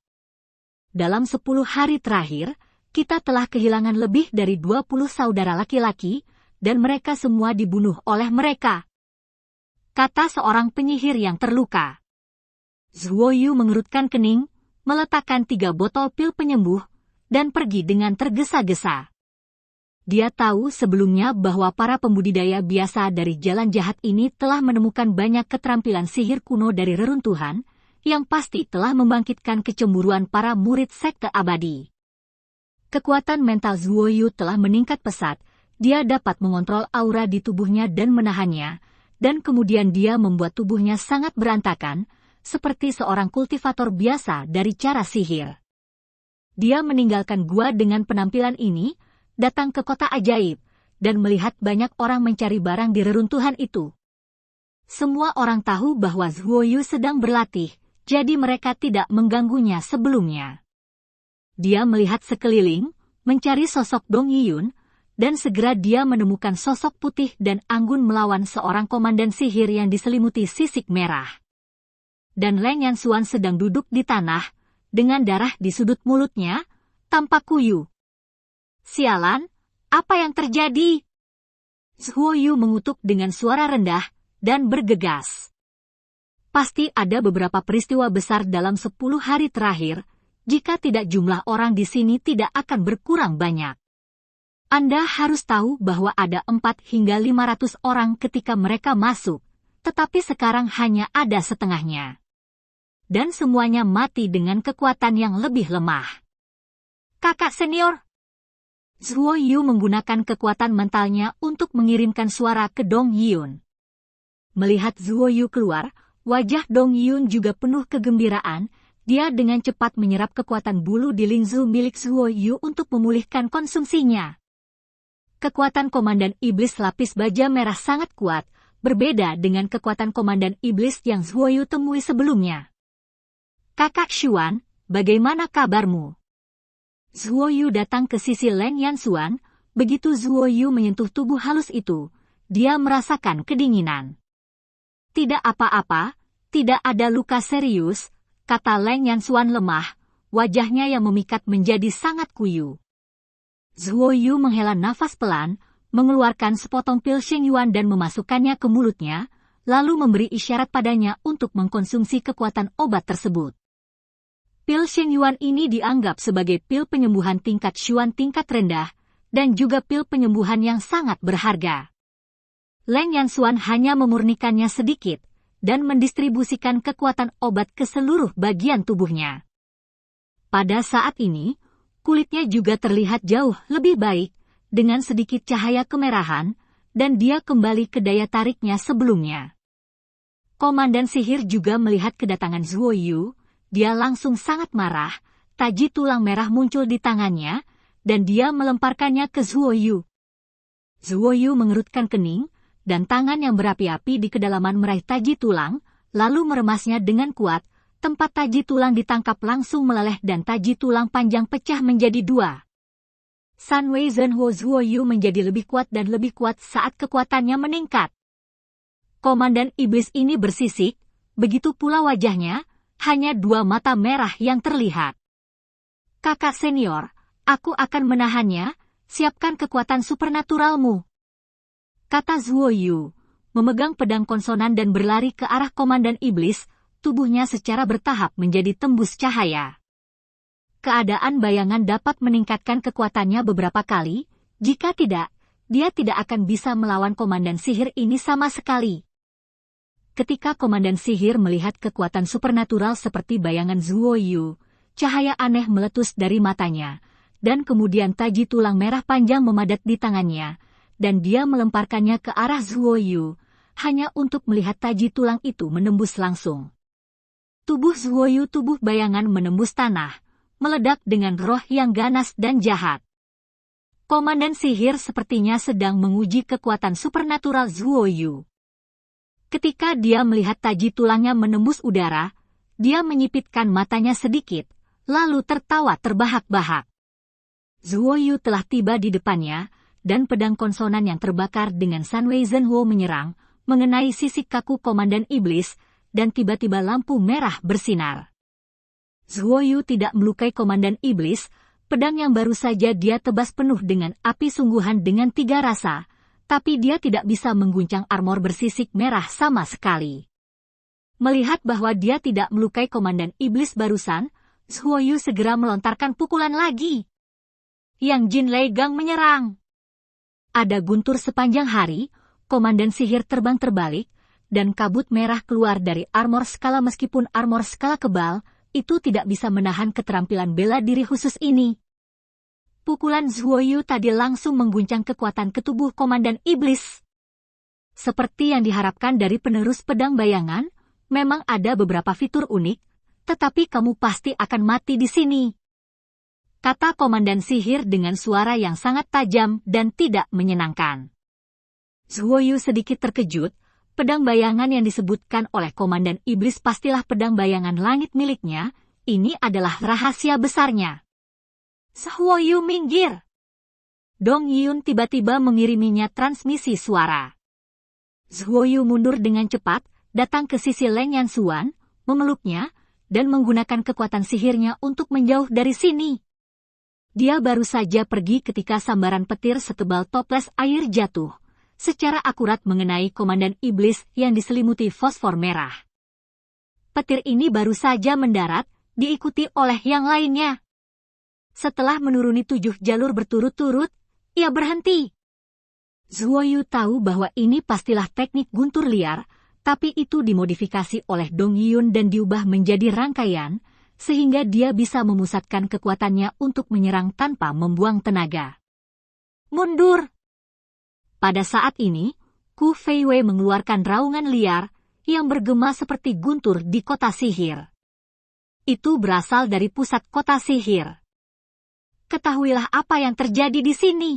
Dalam 10 hari terakhir, kita telah kehilangan lebih dari 20 saudara laki-laki, dan mereka semua dibunuh oleh mereka, kata seorang penyihir yang terluka. Zhuo Yu mengerutkan kening, meletakkan 3 botol pil penyembuh, dan pergi dengan tergesa-gesa. Dia tahu sebelumnya bahwa para pembudidaya biasa dari jalan jahat ini telah menemukan banyak keterampilan sihir kuno dari reruntuhan, yang pasti telah membangkitkan kecemburuan para murid sekte abadi. Kekuatan mental Zhuo Yu telah meningkat pesat, dia dapat mengontrol aura di tubuhnya dan menahannya, dan kemudian dia membuat tubuhnya sangat berantakan, seperti seorang kultivator biasa dari cara sihir. Dia meninggalkan gua dengan penampilan ini, datang ke kota ajaib, dan melihat banyak orang mencari barang di reruntuhan itu. Semua orang tahu bahwa Zhuo Yu sedang berlatih, jadi mereka tidak mengganggunya sebelumnya. Dia melihat sekeliling, mencari sosok Dong Yiyun, dan segera dia menemukan sosok putih dan anggun melawan seorang komandan sihir yang diselimuti sisik merah. Dan Leng Yanxuan sedang duduk di tanah, dengan darah di sudut mulutnya, tampak kuyu. Sialan, apa yang terjadi? Zhuo Yu mengutuk dengan suara rendah, dan bergegas. Pasti ada beberapa peristiwa besar dalam 10 hari terakhir, jika tidak jumlah orang di sini tidak akan berkurang banyak. Anda harus tahu bahwa ada 4 hingga 500 orang ketika mereka masuk, tetapi sekarang hanya ada setengahnya. Dan semuanya mati dengan kekuatan yang lebih lemah. Kakak senior, Zhuo Yu menggunakan kekuatan mentalnya untuk mengirimkan suara ke Dong Yiyun. Melihat Zhuo Yu keluar, wajah Dong Yiyun juga penuh kegembiraan, dia dengan cepat menyerap kekuatan bulu di Lingzu milik Zhuo Yu untuk memulihkan konsumsinya. Kekuatan Komandan Iblis Lapis Baja Merah sangat kuat, berbeda dengan kekuatan Komandan Iblis yang Zhuo Yu temui sebelumnya. Kakak Xuan, bagaimana kabarmu? Zhuo Yu datang ke sisi Leng Yanxuan, begitu Zhuo Yu menyentuh tubuh halus itu, dia merasakan kedinginan. Tidak apa-apa, tidak ada luka serius, kata Leng Yanxuan lemah, wajahnya yang memikat menjadi sangat kuyu. Zhuo Yu menghela nafas pelan, mengeluarkan sepotong pil Shengyuan dan memasukkannya ke mulutnya, lalu memberi isyarat padanya untuk mengkonsumsi kekuatan obat tersebut. Pil Shengyuan ini dianggap sebagai pil penyembuhan tingkat Xuan tingkat rendah, dan juga pil penyembuhan yang sangat berharga. Leng Yanxuan hanya memurnikannya sedikit, dan mendistribusikan kekuatan obat ke seluruh bagian tubuhnya. Pada saat ini, kulitnya juga terlihat jauh lebih baik, dengan sedikit cahaya kemerahan, dan dia kembali ke daya tariknya sebelumnya. Komandan sihir juga melihat kedatangan Zhuo Yu, dia langsung sangat marah, taji tulang merah muncul di tangannya, dan dia melemparkannya ke Zhuo Yu. Zhuo Yu mengerutkan kening, dan tangan yang berapi-api di kedalaman meraih taji tulang, lalu meremasnya dengan kuat, tempat taji tulang ditangkap langsung meleleh dan taji tulang panjang pecah menjadi 2. San Wei Zhenhuo Zhuo Yu menjadi lebih kuat dan lebih kuat saat kekuatannya meningkat. Komandan iblis ini bersisik, begitu pula wajahnya, hanya 2 mata merah yang terlihat. Kakak senior, aku akan menahannya, siapkan kekuatan supernaturalmu, kata Zhuo Yu, memegang pedang konsonan dan berlari ke arah komandan iblis, tubuhnya secara bertahap menjadi tembus cahaya. Keadaan bayangan dapat meningkatkan kekuatannya beberapa kali, jika tidak, dia tidak akan bisa melawan komandan sihir ini sama sekali. Ketika komandan sihir melihat kekuatan supernatural seperti bayangan Zhuo Yu, cahaya aneh meletus dari matanya, dan kemudian taji tulang merah panjang memadat di tangannya, dan dia melemparkannya ke arah Zhuo Yu, hanya untuk melihat taji tulang itu menembus langsung. Tubuh Zhuo Yu tubuh bayangan menembus tanah, meledak dengan roh yang ganas dan jahat. Komandan sihir sepertinya sedang menguji kekuatan supernatural Zhuo Yu. Ketika dia melihat taji tulangnya menembus udara, dia menyipitkan matanya sedikit, lalu tertawa terbahak-bahak. Zhuo Yu telah tiba di depannya, dan pedang konsonan yang terbakar dengan San Wei Zhenhuo menyerang, mengenai sisik kaku komandan iblis, dan tiba-tiba lampu merah bersinar. Zhuoyu tidak melukai Komandan Iblis, pedang yang baru saja dia tebas penuh dengan api sungguhan dengan 3 rasa, tapi dia tidak bisa mengguncang armor bersisik merah sama sekali. Melihat bahwa dia tidak melukai Komandan Iblis barusan, Zhuoyu segera melontarkan pukulan lagi. Yang Jin Lei Gang menyerang. Ada guntur sepanjang hari, Komandan sihir terbang terbalik, dan kabut merah keluar dari armor skala. Meskipun armor skala kebal, itu tidak bisa menahan keterampilan bela diri khusus ini. Pukulan Zhuoyu tadi langsung mengguncang kekuatan ke tubuh Komandan Iblis. Seperti yang diharapkan dari penerus pedang bayangan, memang ada beberapa fitur unik, tetapi kamu pasti akan mati di sini, kata Komandan sihir dengan suara yang sangat tajam dan tidak menyenangkan. Zhuoyu sedikit terkejut, pedang bayangan yang disebutkan oleh Komandan Iblis pastilah pedang bayangan langit miliknya, ini adalah rahasia besarnya. Zhuoyu minggir. Dong Yun tiba-tiba mengiriminya transmisi suara. Zhuoyu mundur dengan cepat, datang ke sisi Leng Yanxuan, memeluknya, dan menggunakan kekuatan sihirnya untuk menjauh dari sini. Dia baru saja pergi ketika sambaran petir setebal toples air jatuh, secara akurat mengenai Komandan Iblis yang diselimuti fosfor merah. Petir ini baru saja mendarat, diikuti oleh yang lainnya. Setelah menuruni 7 jalur berturut-turut, ia berhenti. Zhuoyu tahu bahwa ini pastilah teknik guntur liar, tapi itu dimodifikasi oleh Dong Yun dan diubah menjadi rangkaian, sehingga dia bisa memusatkan kekuatannya untuk menyerang tanpa membuang tenaga. Mundur! Pada saat ini, Ku Feiwei mengeluarkan raungan liar yang bergema seperti guntur di kota sihir. Itu berasal dari pusat kota sihir. Ketahuilah apa yang terjadi di sini.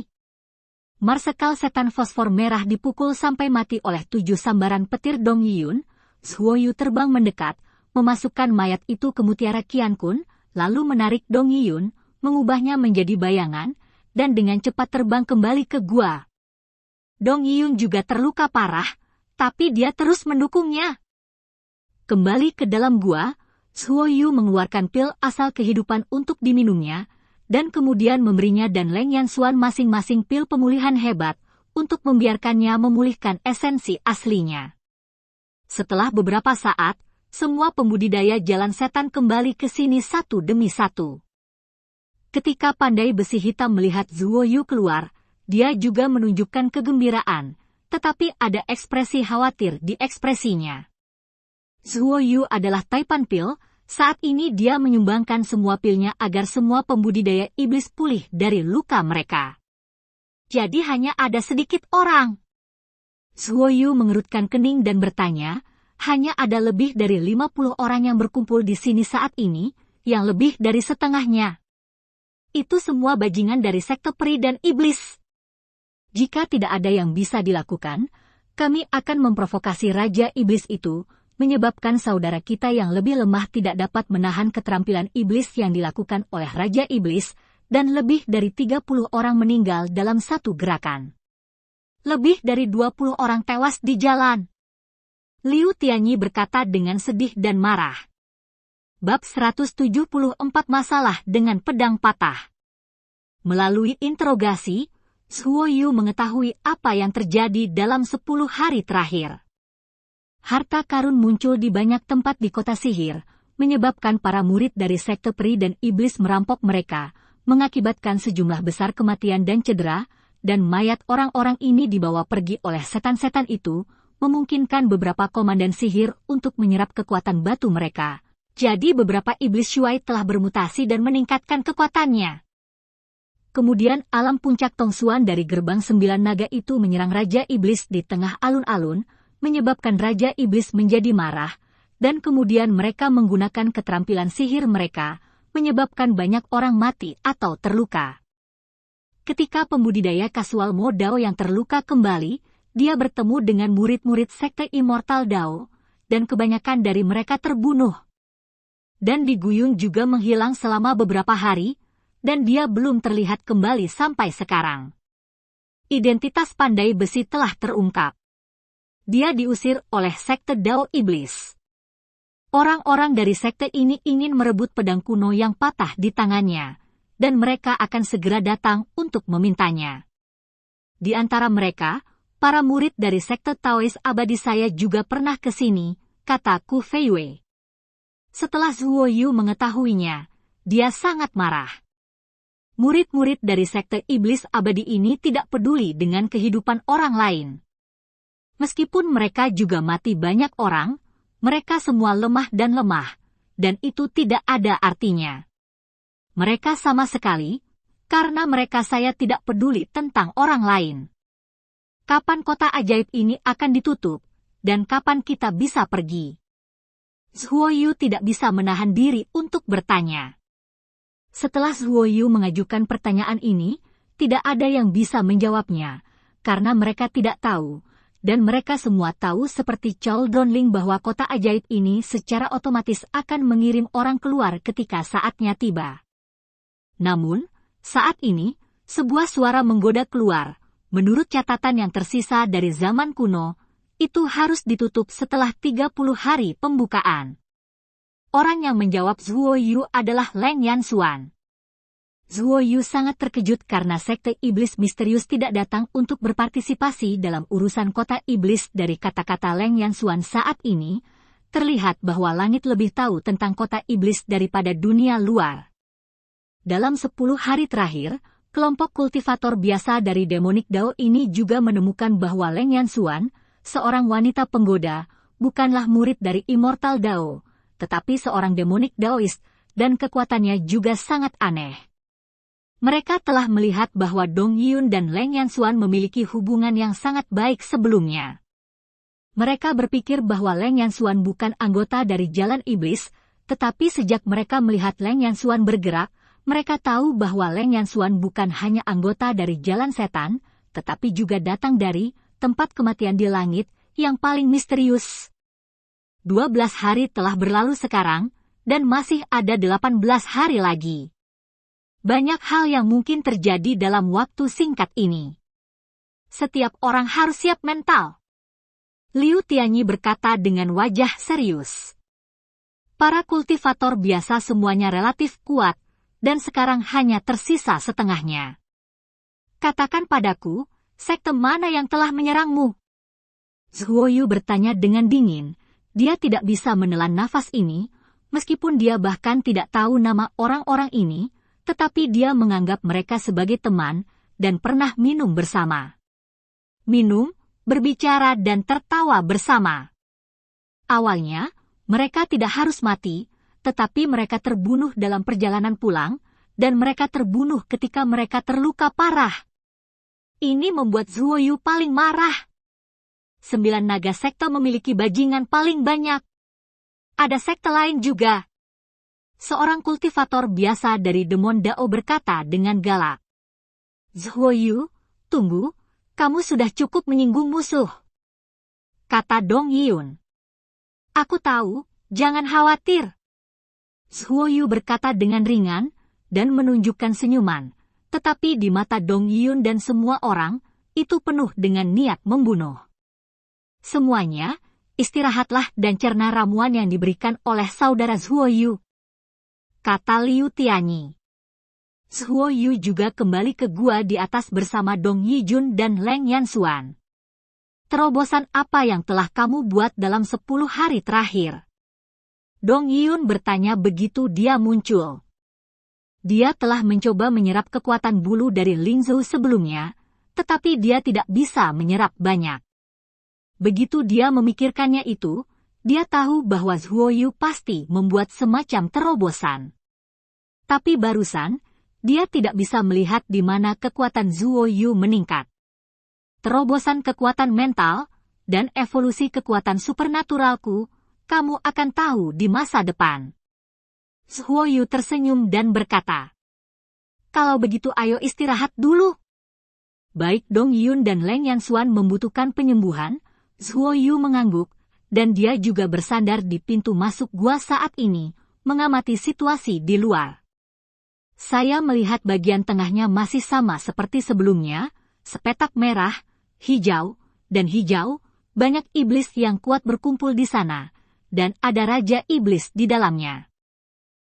Marsekal setan fosfor merah dipukul sampai mati oleh 7 sambaran petir Dong Yun. Zhuoyu terbang mendekat, memasukkan mayat itu ke mutiara Qiankun, lalu menarik Dong Yun, mengubahnya menjadi bayangan, dan dengan cepat terbang kembali ke gua. Dong Yun juga terluka parah, tapi dia terus mendukungnya. Kembali ke dalam gua, Zhuoyu mengeluarkan pil asal kehidupan untuk diminumnya, dan kemudian memberinya dan Leng Yanxuan masing-masing pil pemulihan hebat, untuk membiarkannya memulihkan esensi aslinya. Setelah beberapa saat, semua pembudidaya jalan setan kembali ke sini satu demi satu. Ketika pandai besi hitam melihat Zhuoyu keluar, dia juga menunjukkan kegembiraan, tetapi ada ekspresi khawatir di ekspresinya. Zhuoyu adalah Taipan Pil. Saat ini dia menyumbangkan semua pilnya agar semua pembudidaya iblis pulih dari luka mereka. Jadi hanya ada sedikit orang. Zhuoyu mengerutkan kening dan bertanya, hanya ada lebih dari 50 orang yang berkumpul di sini saat ini, yang lebih dari setengahnya. Itu semua bajingan dari sekte peri dan iblis. Jika tidak ada yang bisa dilakukan, kami akan memprovokasi Raja Iblis itu, menyebabkan saudara kita yang lebih lemah tidak dapat menahan keterampilan iblis yang dilakukan oleh Raja Iblis, dan lebih dari 30 orang meninggal dalam satu gerakan. Lebih dari 20 orang tewas di jalan. Liu Tianyi berkata dengan sedih dan marah. Bab 174 Masalah dengan pedang patah. Melalui interogasi, Zhuoyu mengetahui apa yang terjadi dalam 10 hari terakhir. Harta karun muncul di banyak tempat di kota sihir, menyebabkan para murid dari sekte peri dan iblis merampok mereka, mengakibatkan sejumlah besar kematian dan cedera, dan mayat orang-orang ini dibawa pergi oleh setan-setan itu, memungkinkan beberapa komandan sihir untuk menyerap kekuatan batu mereka. Jadi beberapa iblis Shuai telah bermutasi dan meningkatkan kekuatannya. Kemudian alam puncak Tongsuan dari gerbang 9 naga itu menyerang Raja Iblis di tengah alun-alun, menyebabkan Raja Iblis menjadi marah, dan kemudian mereka menggunakan keterampilan sihir mereka, menyebabkan banyak orang mati atau terluka. Ketika pembudidaya kasual Mo Dao yang terluka kembali, dia bertemu dengan murid-murid sekte Immortal Dao, dan kebanyakan dari mereka terbunuh. Dan Di Guyun juga menghilang selama beberapa hari, dan dia belum terlihat kembali sampai sekarang. Identitas pandai besi telah terungkap. Dia diusir oleh sekte Dao Iblis. Orang-orang dari sekte ini ingin merebut pedang kuno yang patah di tangannya, dan mereka akan segera datang untuk memintanya. Di antara mereka, para murid dari sekte Taois abadi saya juga pernah ke sini, kata Ku Feiwei. Setelah Zhuo Yu mengetahuinya, dia sangat marah. Murid-murid dari sekte iblis abadi ini tidak peduli dengan kehidupan orang lain. Meskipun mereka juga mati banyak orang, mereka semua lemah, dan itu tidak ada artinya. Mereka sama sekali, karena mereka saya tidak peduli tentang orang lain. Kapan kota ajaib ini akan ditutup, dan kapan kita bisa pergi? Zhuo Yu tidak bisa menahan diri untuk bertanya. Setelah Zhuo Yu mengajukan pertanyaan ini, tidak ada yang bisa menjawabnya, karena mereka tidak tahu, dan mereka semua tahu seperti Chol Donling bahwa kota ajaib ini secara otomatis akan mengirim orang keluar ketika saatnya tiba. Namun, saat ini, sebuah suara menggoda keluar. Menurut catatan yang tersisa dari zaman kuno, itu harus ditutup setelah 30 hari pembukaan. Orang yang menjawab Zhuo Yu adalah Leng Yanxuan. Zhuo Yu sangat terkejut karena sekte iblis misterius tidak datang untuk berpartisipasi dalam urusan kota iblis. Dari kata-kata Leng Yanxuan saat ini, terlihat bahwa langit lebih tahu tentang kota iblis daripada dunia luar. Dalam 10 hari terakhir, kelompok kultivator biasa dari Demonic Dao ini juga menemukan bahwa Leng Yanxuan, seorang wanita penggoda, bukanlah murid dari Immortal Dao, tetapi seorang Demonic Daoist, dan kekuatannya juga sangat aneh. Mereka telah melihat bahwa Dong Yiyun dan Leng Yanxuan memiliki hubungan yang sangat baik sebelumnya. Mereka berpikir bahwa Leng Yanxuan bukan anggota dari Jalan Iblis, tetapi sejak mereka melihat Leng Yanxuan bergerak, mereka tahu bahwa Leng Yanxuan bukan hanya anggota dari Jalan Setan, tetapi juga datang dari tempat kematian di langit yang paling misterius. 12 hari telah berlalu sekarang, dan masih ada 18 hari lagi. Banyak hal yang mungkin terjadi dalam waktu singkat ini. Setiap orang harus siap mental. Liu Tianyi berkata dengan wajah serius. Para kultivator biasa semuanya relatif kuat, dan sekarang hanya tersisa setengahnya. Katakan padaku, sekte mana yang telah menyerangmu? Zhuo Yu bertanya dengan dingin. Dia tidak bisa menelan nafas ini, meskipun dia bahkan tidak tahu nama orang-orang ini, tetapi dia menganggap mereka sebagai teman, dan pernah minum bersama. Minum, berbicara dan tertawa bersama. Awalnya, mereka tidak harus mati, tetapi mereka terbunuh dalam perjalanan pulang, dan mereka terbunuh ketika mereka terluka parah. Ini membuat Zhuo Yu paling marah. 9 naga sekte memiliki bajingan paling banyak. Ada sekte lain juga. Seorang kultivator biasa dari Demon Dao berkata dengan galak. Zhuo Yu, tunggu, kamu sudah cukup menyinggung musuh. Kata Dong Yiyun. Aku tahu, jangan khawatir. Zhuo Yu berkata dengan ringan, dan menunjukkan senyuman, tetapi di mata Dong Yiyun dan semua orang, itu penuh dengan niat membunuh. Semuanya, istirahatlah dan cerna ramuan yang diberikan oleh saudara Zhuo Yu. Kata Liu Tianyi. Zhuo Yu juga kembali ke gua di atas bersama Dong Yijun dan Leng Yanxuan. Terobosan apa yang telah kamu buat dalam 10 hari terakhir? Dong Yiyun bertanya begitu dia muncul. Dia telah mencoba menyerap kekuatan bulu dari Lingzhou sebelumnya, tetapi dia tidak bisa menyerap banyak. Begitu dia memikirkannya itu, dia tahu bahwa Zhuo Yu pasti membuat semacam terobosan. Tapi barusan, dia tidak bisa melihat di mana kekuatan Zhuo Yu meningkat. Terobosan kekuatan mental, dan evolusi kekuatan supernaturalku, kamu akan tahu di masa depan. Zhuo Yu tersenyum dan berkata, kalau begitu ayo istirahat dulu. Baik Dong Yun dan Leng Yanxuan membutuhkan penyembuhan, Zhuo Yu mengangguk, dan dia juga bersandar di pintu masuk gua saat ini, mengamati situasi di luar. Saya melihat bagian tengahnya masih sama seperti sebelumnya, sepetak merah, hijau, dan hijau, banyak iblis yang kuat berkumpul di sana, dan ada Raja Iblis di dalamnya.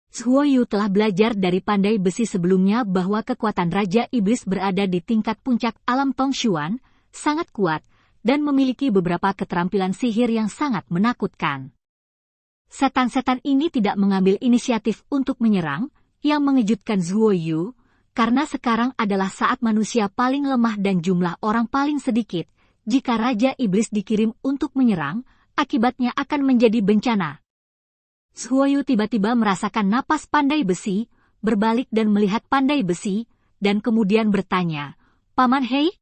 Zhuo Yu telah belajar dari pandai besi sebelumnya bahwa kekuatan Raja Iblis berada di tingkat puncak alam Tongshuan, sangat kuat, dan memiliki beberapa keterampilan sihir yang sangat menakutkan. Setan-setan ini tidak mengambil inisiatif untuk menyerang, yang mengejutkan Zhuo Yu, karena sekarang adalah saat manusia paling lemah dan jumlah orang paling sedikit. Jika Raja Iblis dikirim untuk menyerang, akibatnya akan menjadi bencana. Zhuo Yu tiba-tiba merasakan napas pandai besi, berbalik dan melihat pandai besi, dan kemudian bertanya, "Paman Hei?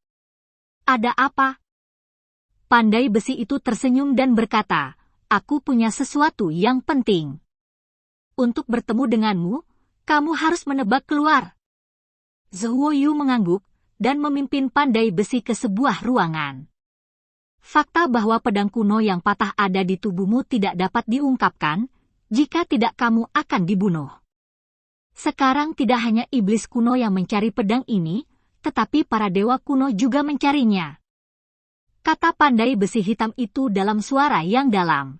Ada apa?" Pandai besi itu tersenyum dan berkata, "Aku punya sesuatu yang penting. Untuk bertemu denganmu, kamu harus menebak keluar." Zhuo Yu mengangguk, dan memimpin pandai besi ke sebuah ruangan. Fakta bahwa pedang kuno yang patah ada di tubuhmu tidak dapat diungkapkan, jika tidak kamu akan dibunuh. Sekarang tidak hanya iblis kuno yang mencari pedang ini, tetapi para dewa kuno juga mencarinya. Kata pandai besi hitam itu dalam suara yang dalam.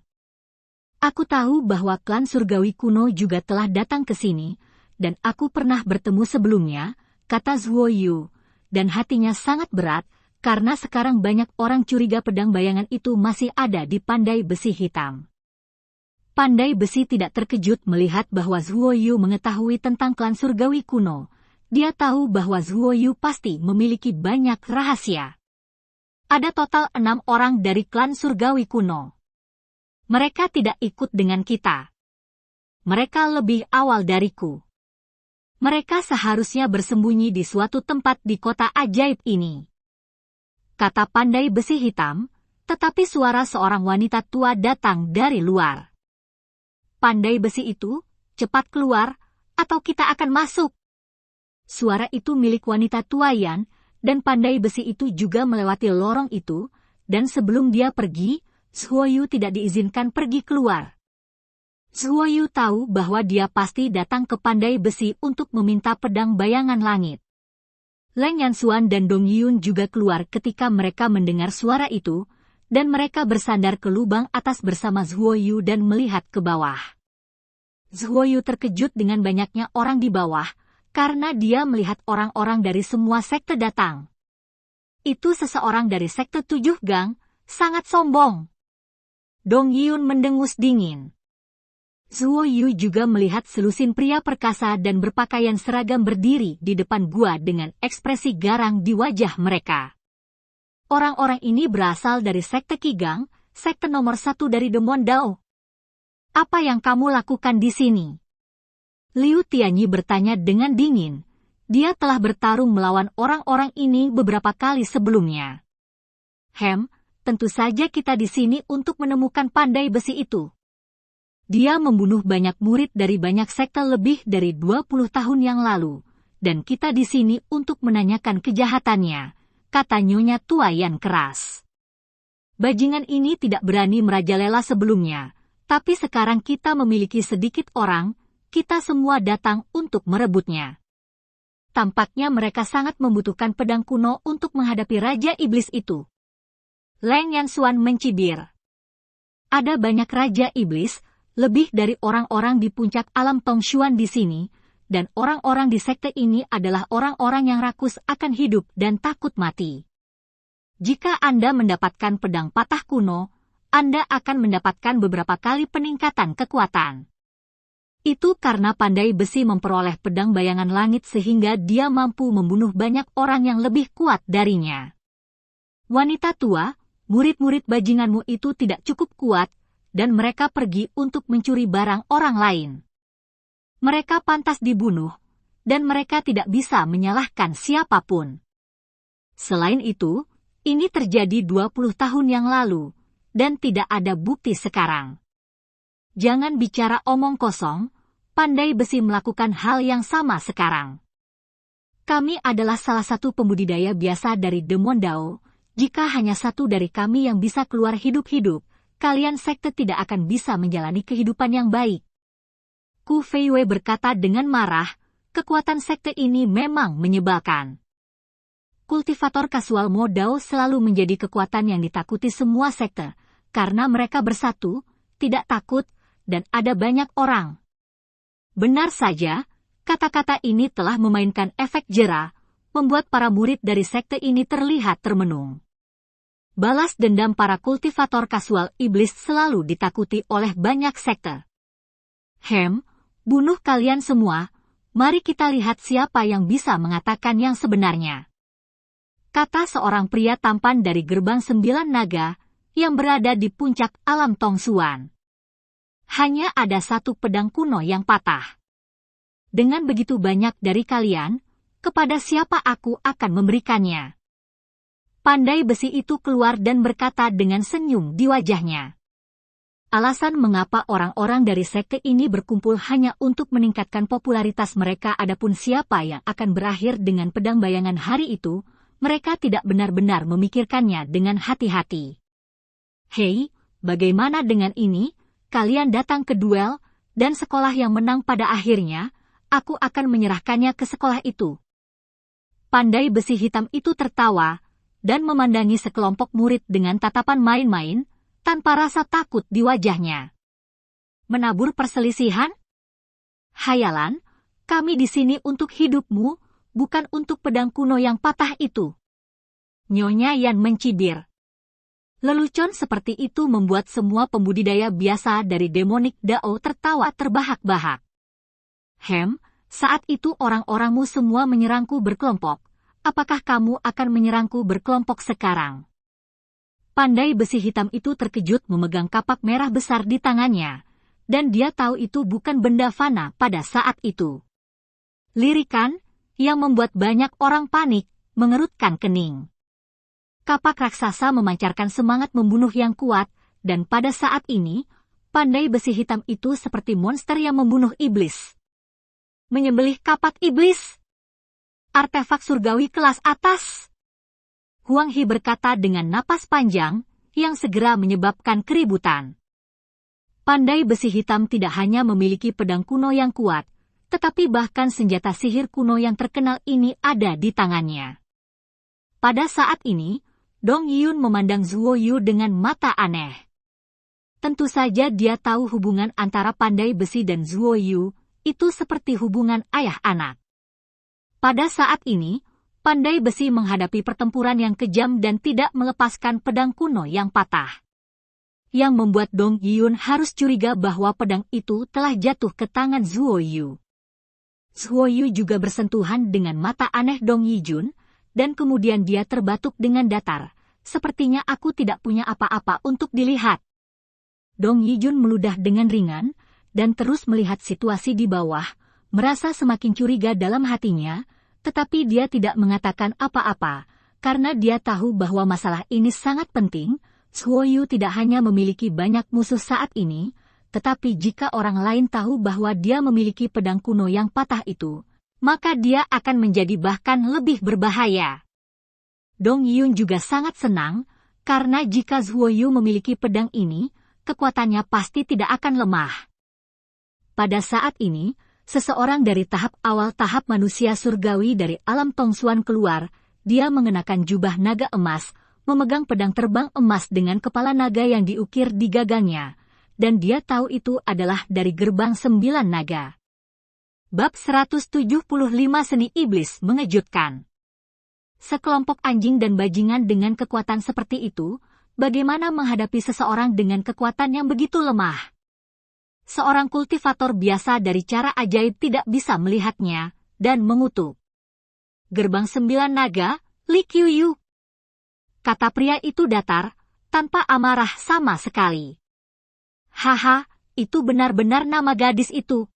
"Aku tahu bahwa klan surgawi kuno juga telah datang ke sini, dan aku pernah bertemu sebelumnya," kata Zhuo Yu, dan hatinya sangat berat, karena sekarang banyak orang curiga pedang bayangan itu masih ada di pandai besi hitam. Pandai besi tidak terkejut melihat bahwa Zhuo Yu mengetahui tentang klan surgawi kuno. Dia tahu bahwa Zhuo Yu pasti memiliki banyak rahasia. Ada total 6 orang dari klan surgawi kuno. Mereka tidak ikut dengan kita. Mereka lebih awal dariku. Mereka seharusnya bersembunyi di suatu tempat di kota ajaib ini," kata pandai besi hitam, tetapi suara seorang wanita tua datang dari luar. "Pandai besi itu, cepat keluar, atau kita akan masuk." Suara itu milik wanita tua Yan, dan pandai besi itu juga melewati lorong itu, dan sebelum dia pergi, Zhuo Yu tidak diizinkan pergi keluar. Zhuo Yu tahu bahwa dia pasti datang ke pandai besi untuk meminta pedang bayangan langit. Leng Yanxuan dan Dong Yun juga keluar ketika mereka mendengar suara itu, dan mereka bersandar ke lubang atas bersama Zhuo Yu dan melihat ke bawah. Zhuo Yu terkejut dengan banyaknya orang di bawah, karena dia melihat orang-orang dari semua sekte datang. Itu seseorang dari sekte 7 Gang, sangat sombong. Dong Yun mendengus dingin. Zhuo Yu juga melihat selusin pria perkasa dan berpakaian seragam berdiri di depan gua dengan ekspresi garang di wajah mereka. Orang-orang ini berasal dari sekte Qigang, sekte nomor 1 dari Demon Dao. "Apa yang kamu lakukan di sini?" Liu Tianyi bertanya dengan dingin. Dia telah bertarung melawan orang-orang ini beberapa kali sebelumnya. Tentu saja kita di sini untuk menemukan pandai besi itu. Dia membunuh banyak murid dari banyak sekte lebih dari 20 tahun yang lalu, dan kita di sini untuk menanyakan kejahatannya," kata Nyonya tua Yan keras. "Bajingan ini tidak berani merajalela sebelumnya, tapi sekarang kita memiliki sedikit orang, kita semua datang untuk merebutnya. Tampaknya mereka sangat membutuhkan pedang kuno untuk menghadapi Raja Iblis itu." Leng Yanxuan mencibir. "Ada banyak Raja Iblis, lebih dari orang-orang di puncak alam Tongshuan di sini, dan orang-orang di sekte ini adalah orang-orang yang rakus akan hidup dan takut mati. Jika Anda mendapatkan pedang patah kuno, Anda akan mendapatkan beberapa kali peningkatan kekuatan. Itu karena pandai besi memperoleh pedang bayangan langit sehingga dia mampu membunuh banyak orang yang lebih kuat darinya. Wanita tua, murid-murid bajinganmu itu tidak cukup kuat, dan mereka pergi untuk mencuri barang orang lain. Mereka pantas dibunuh, dan mereka tidak bisa menyalahkan siapapun. Selain itu, ini terjadi 20 tahun yang lalu, dan tidak ada bukti sekarang. Jangan bicara omong kosong, pandai besi melakukan hal yang sama sekarang. Kami adalah salah satu pembudidaya biasa dari Demon Dao. Jika hanya satu dari kami yang bisa keluar hidup-hidup, kalian sekte tidak akan bisa menjalani kehidupan yang baik. Ku Feiwei berkata dengan marah, kekuatan sekte ini memang menyebalkan. Kultivator kasual Mo Dao selalu menjadi kekuatan yang ditakuti semua sekte, karena mereka bersatu, tidak takut, dan ada banyak orang. Benar saja, kata-kata ini telah memainkan efek jera, membuat para murid dari sekte ini terlihat termenung. Balas dendam para kultivator kasual iblis selalu ditakuti oleh banyak sekte. Bunuh kalian semua, mari kita lihat siapa yang bisa mengatakan yang sebenarnya. Kata seorang pria tampan dari gerbang 9 naga, yang berada di puncak alam Tongsuan. Hanya ada satu pedang kuno yang patah. Dengan begitu banyak dari kalian, kepada siapa aku akan memberikannya? Pandai besi itu keluar dan berkata dengan senyum di wajahnya. Alasan mengapa orang-orang dari sekte ini berkumpul hanya untuk meningkatkan popularitas mereka, adapun siapa yang akan berakhir dengan pedang bayangan hari itu, mereka tidak benar-benar memikirkannya dengan hati-hati. Hei, bagaimana dengan ini? Kalian datang ke duel, dan sekolah yang menang pada akhirnya, aku akan menyerahkannya ke sekolah itu. Pandai besi hitam itu tertawa, dan memandangi sekelompok murid dengan tatapan main-main, tanpa rasa takut di wajahnya. Menabur perselisihan? Hayalan, kami di sini untuk hidupmu, bukan untuk pedang kuno yang patah itu. Nyonya Yan mencibir. Lelucon seperti itu membuat semua pembudidaya biasa dari Demonic Dao tertawa terbahak-bahak. Saat itu orang-orangmu semua menyerangku berkelompok. Apakah kamu akan menyerangku berkelompok sekarang? Pandai besi hitam itu terkejut memegang kapak merah besar di tangannya, dan dia tahu itu bukan benda fana pada saat itu. Lirikan, yang membuat banyak orang panik, mengerutkan kening. Kapak raksasa memancarkan semangat membunuh yang kuat, dan pada saat ini, pandai besi hitam itu seperti monster yang membunuh iblis. Menyembelih kapak iblis? Artefak surgawi kelas atas. Huang He berkata dengan napas panjang, yang segera menyebabkan keributan. Pandai besi hitam tidak hanya memiliki pedang kuno yang kuat, tetapi bahkan senjata sihir kuno yang terkenal ini ada di tangannya. Pada saat ini, Dong Yiyun memandang Zuo Yu dengan mata aneh. Tentu saja dia tahu hubungan antara pandai besi dan Zuo Yu, itu seperti hubungan ayah anak. Pada saat ini, pandai besi menghadapi pertempuran yang kejam dan tidak melepaskan pedang kuno yang patah. Yang membuat Dong Yiyun harus curiga bahwa pedang itu telah jatuh ke tangan Zuo Yu. Zuo Yu juga bersentuhan dengan mata aneh Dong Yijun, dan kemudian dia terbatuk dengan datar. Sepertinya aku tidak punya apa-apa untuk dilihat. Dong Yijun meludah dengan ringan, dan terus melihat situasi di bawah, merasa semakin curiga dalam hatinya, tetapi dia tidak mengatakan apa-apa, karena dia tahu bahwa masalah ini sangat penting. Zuo Yu tidak hanya memiliki banyak musuh saat ini, tetapi jika orang lain tahu bahwa dia memiliki pedang kuno yang patah itu, maka dia akan menjadi bahkan lebih berbahaya. Dong Yiyun juga sangat senang, karena jika Zuo Yu memiliki pedang ini, kekuatannya pasti tidak akan lemah. Pada saat ini, seseorang dari tahap awal tahap manusia surgawi dari alam Tongsuan keluar, dia mengenakan jubah naga emas, memegang pedang terbang emas dengan kepala naga yang diukir di gagangnya, dan dia tahu itu adalah dari gerbang 9 naga. Bab 175 Seni Iblis mengejutkan. Sekelompok anjing dan bajingan dengan kekuatan seperti itu, bagaimana menghadapi seseorang dengan kekuatan yang begitu lemah? Seorang kultivator biasa dari cara ajaib tidak bisa melihatnya, dan mengutuk. Gerbang 9 naga, Li Qiuyu. Kata pria itu datar, tanpa amarah sama sekali. Haha, itu benar-benar nama gadis itu.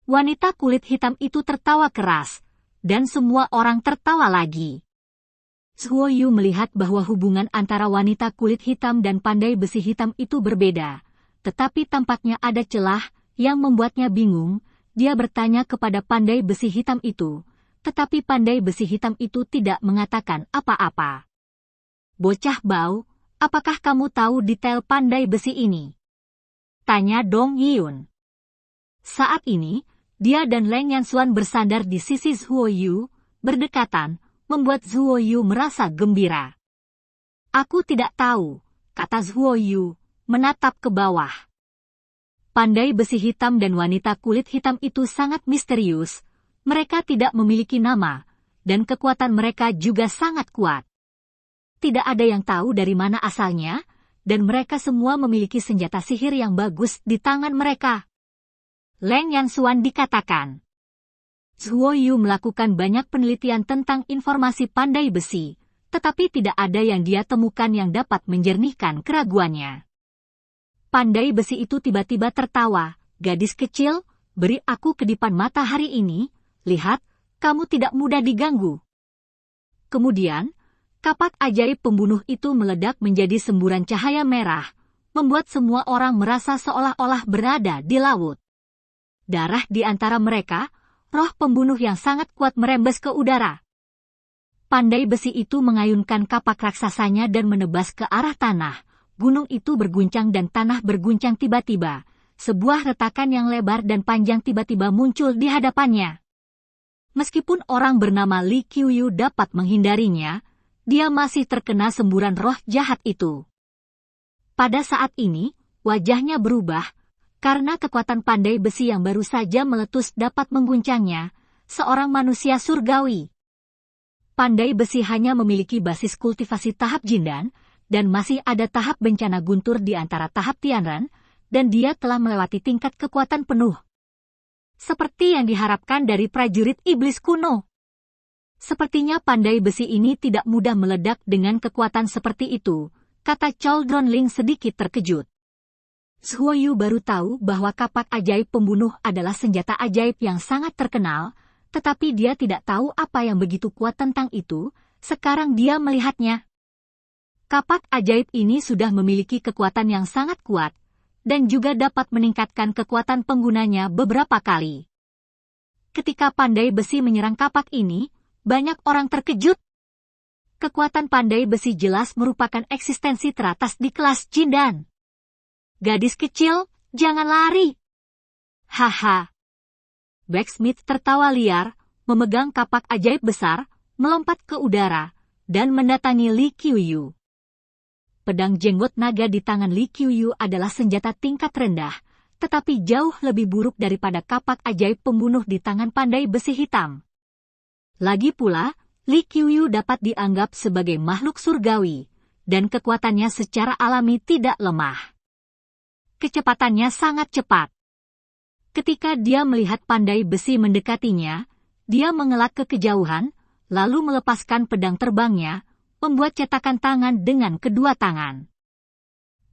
Wanita kulit hitam itu tertawa keras, dan semua orang tertawa lagi. Zuo Yu melihat bahwa hubungan antara wanita kulit hitam dan pandai besi hitam itu berbeda. Tetapi tampaknya ada celah yang membuatnya bingung. Dia bertanya kepada pandai besi hitam itu, tetapi pandai besi hitam itu tidak mengatakan apa-apa. Bocah bau, apakah kamu tahu detail pandai besi ini? Tanya Dong Yiyun. Saat ini, dia dan Leng Yanxuan bersandar di sisi Zuo Yu, berdekatan, membuat Zuo Yu merasa gembira. Aku tidak tahu, kata Zuo Yu, menatap ke bawah. Pandai besi hitam dan wanita kulit hitam itu sangat misterius. Mereka tidak memiliki nama, dan kekuatan mereka juga sangat kuat. Tidak ada yang tahu dari mana asalnya, dan mereka semua memiliki senjata sihir yang bagus di tangan mereka. Leng Yanxuan dikatakan. Zhuo Yu melakukan banyak penelitian tentang informasi pandai besi, tetapi tidak ada yang dia temukan yang dapat menjernihkan keraguannya. Pandai besi itu tiba-tiba tertawa, "Gadis kecil, beri aku kedipan mata hari ini, lihat, kamu tidak mudah diganggu." Kemudian, kapak ajaib pembunuh itu meledak menjadi semburan cahaya merah, membuat semua orang merasa seolah-olah berada di laut. Darah di antara mereka, roh pembunuh yang sangat kuat merembes ke udara. Pandai besi itu mengayunkan kapak raksasanya dan menebas ke arah tanah. Gunung itu berguncang dan tanah berguncang tiba-tiba. Sebuah retakan yang lebar dan panjang tiba-tiba muncul di hadapannya. Meskipun orang bernama Li Qiuyu dapat menghindarinya, dia masih terkena semburan roh jahat itu. Pada saat ini, wajahnya berubah, karena kekuatan pandai besi yang baru saja meletus dapat mengguncangnya, seorang manusia surgawi. Pandai besi hanya memiliki basis kultivasi tahap Jindan, dan masih ada tahap bencana guntur di antara tahap Tianran, dan dia telah melewati tingkat kekuatan penuh. Seperti yang diharapkan dari prajurit iblis kuno. Sepertinya pandai besi ini tidak mudah meledak dengan kekuatan seperti itu, kata Chaldron Ling sedikit terkejut. Zhuo Yu baru tahu bahwa kapak ajaib pembunuh adalah senjata ajaib yang sangat terkenal, tetapi dia tidak tahu apa yang begitu kuat tentang itu. Sekarang dia melihatnya. Kapak ajaib ini sudah memiliki kekuatan yang sangat kuat, dan juga dapat meningkatkan kekuatan penggunanya beberapa kali. Ketika pandai besi menyerang kapak ini, banyak orang terkejut. Kekuatan pandai besi jelas merupakan eksistensi teratas di kelas Jindan. "Gadis kecil, jangan lari." Haha. Blacksmith tertawa liar, memegang kapak ajaib besar, melompat ke udara, dan mendatangi Li Qiuyu. Pedang jenggot naga di tangan Li Qiuyu adalah senjata tingkat rendah, tetapi jauh lebih buruk daripada kapak ajaib pembunuh di tangan pandai besi hitam. Lagi pula, Li Qiuyu dapat dianggap sebagai makhluk surgawi, dan kekuatannya secara alami tidak lemah. Kecepatannya sangat cepat. Ketika dia melihat pandai besi mendekatinya, dia mengelak ke kejauhan, lalu melepaskan pedang terbangnya, membuat cetakan tangan dengan kedua tangan.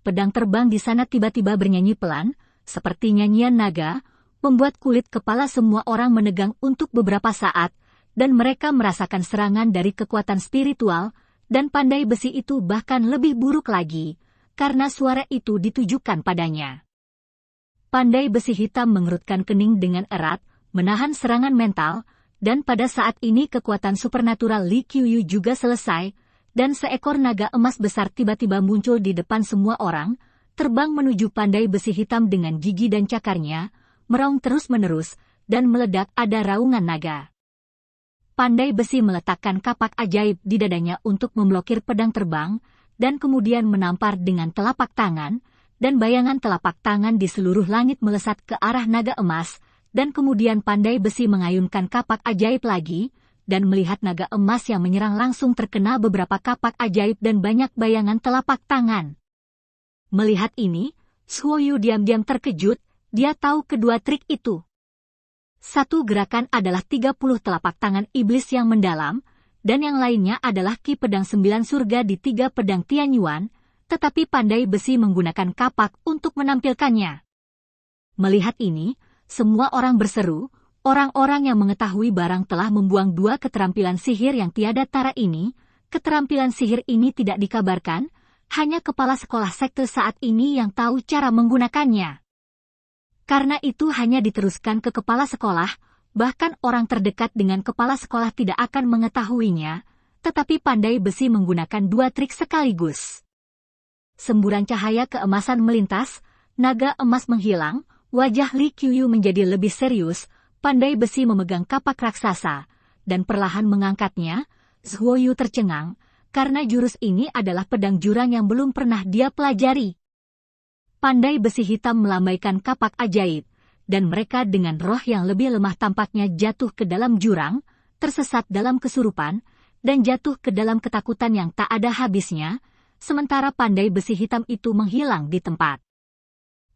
Pedang terbang di sana tiba-tiba bernyanyi pelan, seperti nyanyian naga, membuat kulit kepala semua orang menegang untuk beberapa saat, dan mereka merasakan serangan dari kekuatan spiritual, dan pandai besi itu bahkan lebih buruk lagi, karena suara itu ditujukan padanya. Pandai besi hitam mengerutkan kening dengan erat, menahan serangan mental, dan pada saat ini kekuatan supernatural Li Qiuyu juga selesai, dan seekor naga emas besar tiba-tiba muncul di depan semua orang, terbang menuju pandai besi hitam dengan gigi dan cakarnya, meraung terus-menerus, dan meledak ada raungan naga. Pandai besi meletakkan kapak ajaib di dadanya untuk memblokir pedang terbang, dan kemudian menampar dengan telapak tangan, dan bayangan telapak tangan di seluruh langit melesat ke arah naga emas, dan kemudian pandai besi mengayunkan kapak ajaib lagi, dan melihat naga emas yang menyerang langsung terkena beberapa kapak ajaib dan banyak bayangan telapak tangan. Melihat ini, Zhuo Yu diam-diam terkejut, dia tahu kedua trik itu. Satu gerakan adalah 30 telapak tangan iblis yang mendalam, dan yang lainnya adalah Ki Pedang 9 Surga di 3 pedang Tianyuan, tetapi pandai besi menggunakan kapak untuk menampilkannya. Melihat ini, semua orang berseru, orang-orang yang mengetahui barang telah membuang 2 keterampilan sihir yang tiada tara ini. Keterampilan sihir ini tidak dikabarkan, hanya kepala sekolah sekte saat ini yang tahu cara menggunakannya. Karena itu hanya diteruskan ke kepala sekolah, bahkan orang terdekat dengan kepala sekolah tidak akan mengetahuinya, tetapi pandai besi menggunakan 2 trik sekaligus. Semburan cahaya keemasan melintas, naga emas menghilang, wajah Li Qiuyu menjadi lebih serius, pandai besi memegang kapak raksasa, dan perlahan mengangkatnya. Zhuo Yu tercengang, karena jurus ini adalah pedang jurang yang belum pernah dia pelajari. Pandai besi hitam melambaikan kapak ajaib, dan mereka dengan roh yang lebih lemah tampaknya jatuh ke dalam jurang, tersesat dalam kesurupan, dan jatuh ke dalam ketakutan yang tak ada habisnya, sementara pandai besi hitam itu menghilang di tempat.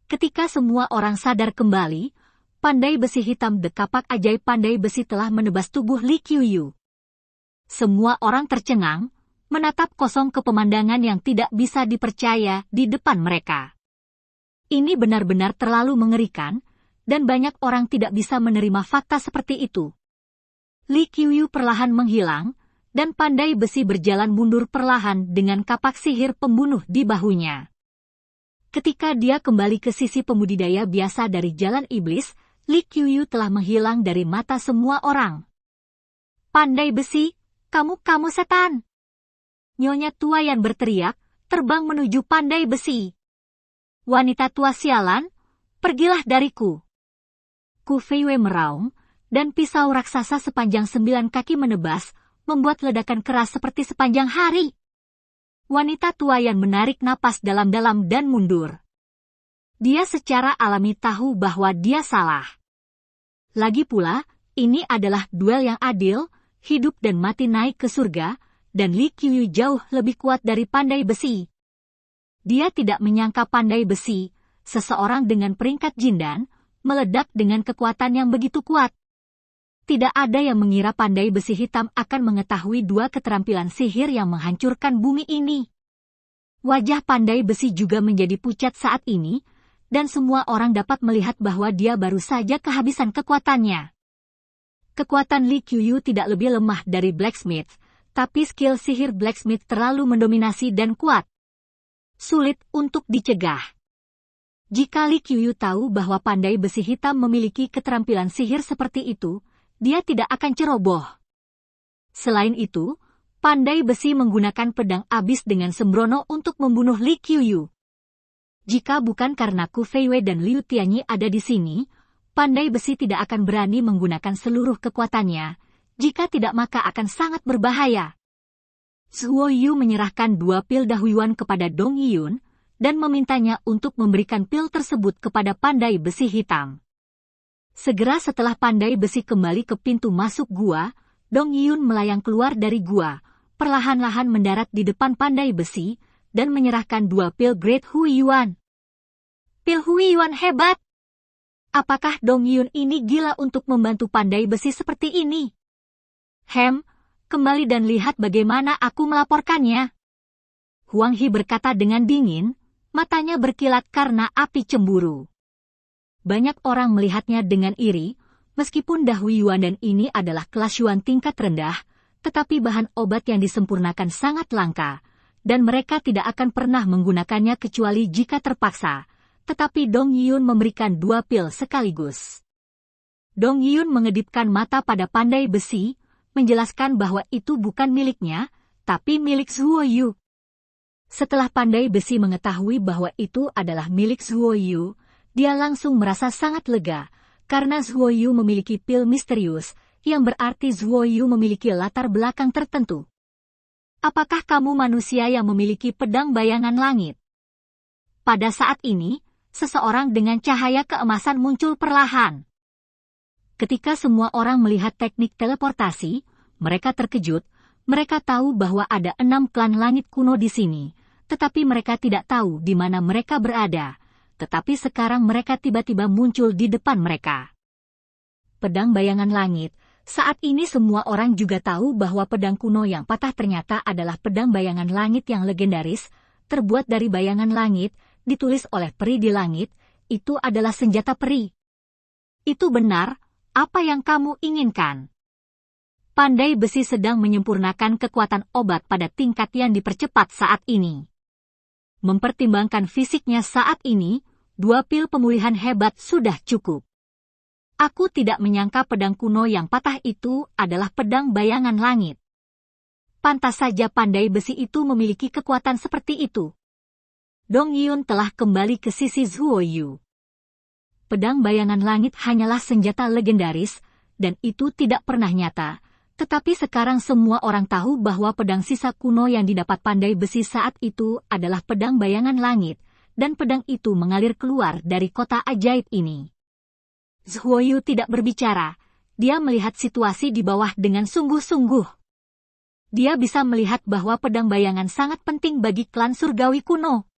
Ketika semua orang sadar kembali, pandai besi hitam kapak ajaib pandai besi telah menebas tubuh Li Qiuyu. Semua orang tercengang, menatap kosong ke pemandangan yang tidak bisa dipercaya di depan mereka. Ini benar-benar terlalu mengerikan, dan banyak orang tidak bisa menerima fakta seperti itu. Li Qiuyu perlahan menghilang, dan pandai besi berjalan mundur perlahan dengan kapak sihir pembunuh di bahunya. Ketika dia kembali ke sisi pembudidaya biasa dari jalan iblis, Li Qiuyu telah menghilang dari mata semua orang. Pandai besi, kamu setan! Nyonya Tuayan berteriak, terbang menuju pandai besi. Wanita tua sialan, pergilah dariku. Ku Feiwei meraung, dan pisau raksasa sepanjang 9 kaki menebas, membuat ledakan keras seperti sepanjang hari. Wanita Tuayan menarik napas dalam-dalam dan mundur. Dia secara alami tahu bahwa dia salah. Lagi pula, ini adalah duel yang adil, hidup dan mati naik ke surga, dan Li Qiuyu jauh lebih kuat dari pandai besi. Dia tidak menyangka pandai besi, seseorang dengan peringkat jindan, meledak dengan kekuatan yang begitu kuat. Tidak ada yang mengira pandai besi hitam akan mengetahui dua keterampilan sihir yang menghancurkan bumi ini. Wajah pandai besi juga menjadi pucat saat ini, dan semua orang dapat melihat bahwa dia baru saja kehabisan kekuatannya. Kekuatan Li Qiuyu tidak lebih lemah dari Blacksmith, tapi skill sihir Blacksmith terlalu mendominasi dan kuat. Sulit untuk dicegah. Jika Li Qiuyu tahu bahwa pandai besi hitam memiliki keterampilan sihir seperti itu, dia tidak akan ceroboh. Selain itu, pandai besi menggunakan pedang abis dengan sembrono untuk membunuh Li Qiuyu. Jika bukan karena Ku Feiwei dan Liu Tianyi ada di sini, pandai besi tidak akan berani menggunakan seluruh kekuatannya. Jika tidak maka akan sangat berbahaya. Zhuo Yu menyerahkan 2 pil Dahuiyuan kepada Dong Yiyun, dan memintanya untuk memberikan pil tersebut kepada pandai besi hitam. Segera setelah pandai besi kembali ke pintu masuk gua, Dong Yiyun melayang keluar dari gua, perlahan-lahan mendarat di depan pandai besi, dan menyerahkan 2 pil Great Huiyuan. Pil Huiyuan hebat! Apakah Dong Yiyun ini gila untuk membantu pandai besi seperti ini? Kembali dan lihat bagaimana aku melaporkannya. Huang He berkata dengan dingin, matanya berkilat karena api cemburu. Banyak orang melihatnya dengan iri, meskipun Dahuiyuan dan ini adalah kelas Yuan tingkat rendah, tetapi bahan obat yang disempurnakan sangat langka, dan mereka tidak akan pernah menggunakannya kecuali jika terpaksa, tetapi Dong Yiyun memberikan 2 pil sekaligus. Dong Yiyun mengedipkan mata pada pandai besi, menjelaskan bahwa itu bukan miliknya, tapi milik Zhuo Yu. Setelah pandai besi mengetahui bahwa itu adalah milik Zhuo Yu, dia langsung merasa sangat lega, karena Zhuo Yu memiliki pil misterius, yang berarti Zhuo Yu memiliki latar belakang tertentu. Apakah kamu manusia yang memiliki pedang bayangan langit? Pada saat ini, seseorang dengan cahaya keemasan muncul perlahan. Ketika semua orang melihat teknik teleportasi, mereka terkejut. Mereka tahu bahwa ada 6 klan langit kuno di sini, tetapi mereka tidak tahu di mana mereka berada. Tetapi sekarang mereka tiba-tiba muncul di depan mereka. Pedang bayangan langit. Saat ini semua orang juga tahu bahwa pedang kuno yang patah ternyata adalah pedang bayangan langit yang legendaris, terbuat dari bayangan langit, ditulis oleh peri di langit. Itu adalah senjata peri. Itu benar. Apa yang kamu inginkan? Pandai besi sedang menyempurnakan kekuatan obat pada tingkat yang dipercepat saat ini. Mempertimbangkan fisiknya saat ini, 2 pil pemulihan hebat sudah cukup. Aku tidak menyangka pedang kuno yang patah itu adalah pedang bayangan langit. Pantas saja pandai besi itu memiliki kekuatan seperti itu. Dong Yiyun telah kembali ke sisi Zhuo Yu. Pedang bayangan langit hanyalah senjata legendaris, dan itu tidak pernah nyata. Tetapi sekarang semua orang tahu bahwa pedang sisa kuno yang didapat pandai besi saat itu adalah pedang bayangan langit, dan pedang itu mengalir keluar dari kota ajaib ini. Zhuoyu tidak berbicara, dia melihat situasi di bawah dengan sungguh-sungguh. Dia bisa melihat bahwa pedang bayangan sangat penting bagi klan surgawi kuno.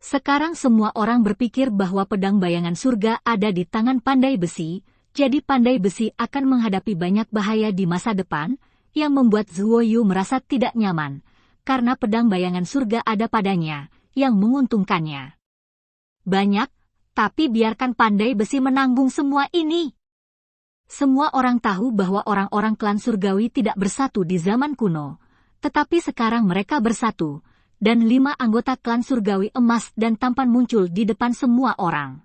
Sekarang semua orang berpikir bahwa pedang bayangan surga ada di tangan pandai besi, jadi pandai besi akan menghadapi banyak bahaya di masa depan, yang membuat Zhuoyu merasa tidak nyaman, karena pedang bayangan surga ada padanya, yang menguntungkannya banyak, tapi biarkan pandai besi menanggung semua ini. Semua orang tahu bahwa orang-orang klan surgawi tidak bersatu di zaman kuno, tetapi sekarang mereka bersatu, dan 5 anggota klan surgawi emas dan tampan muncul di depan semua orang.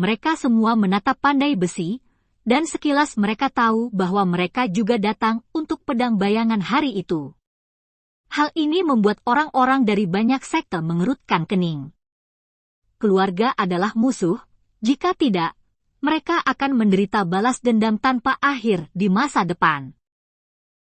Mereka semua menatap pandai besi, dan sekilas mereka tahu bahwa mereka juga datang untuk pedang bayangan hari itu. Hal ini membuat orang-orang dari banyak sekte mengerutkan kening. Keluarga adalah musuh, jika tidak, mereka akan menderita balas dendam tanpa akhir di masa depan.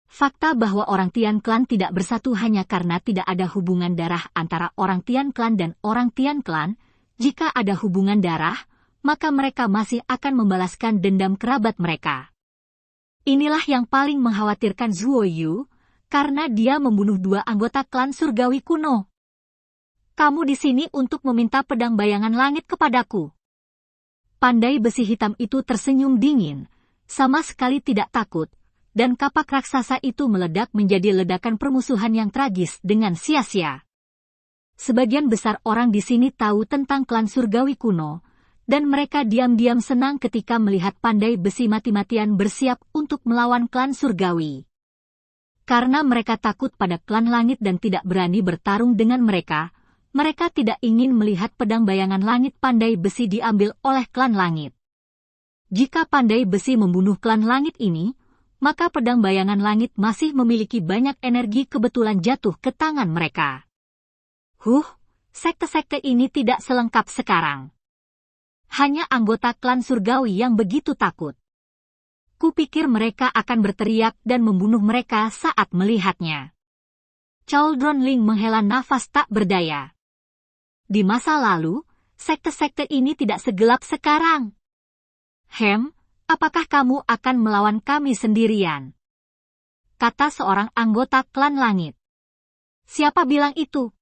Fakta bahwa orang Tian Clan tidak bersatu hanya karena tidak ada hubungan darah antara orang Tian Clan dan orang Tian Clan. Jika ada hubungan darah, maka mereka masih akan membalaskan dendam kerabat mereka. Inilah yang paling mengkhawatirkan Zhuoyu, karena dia membunuh 2 anggota klan surgawi kuno. Kamu di sini untuk meminta pedang bayangan langit kepadaku. Pandai besi hitam itu tersenyum dingin, sama sekali tidak takut, dan kapak raksasa itu meledak menjadi ledakan permusuhan yang tragis dengan sia-sia. Sebagian besar orang di sini tahu tentang klan surgawi kuno, dan mereka diam-diam senang ketika melihat pandai besi mati-matian bersiap untuk melawan klan surgawi. Karena mereka takut pada klan langit dan tidak berani bertarung dengan mereka, mereka tidak ingin melihat pedang bayangan langit pandai besi diambil oleh klan langit. Jika pandai besi membunuh klan langit ini, maka pedang bayangan langit masih memiliki banyak energi kebetulan jatuh ke tangan mereka. Sekte-sekte ini tidak selengkap sekarang. Hanya anggota klan surgawi yang begitu takut. Kupikir mereka akan berteriak dan membunuh mereka saat melihatnya. Chaldron Ling menghela nafas tak berdaya. Di masa lalu, sekte-sekte ini tidak segelap sekarang. Apakah kamu akan melawan kami sendirian? Kata seorang anggota klan langit. Siapa bilang itu?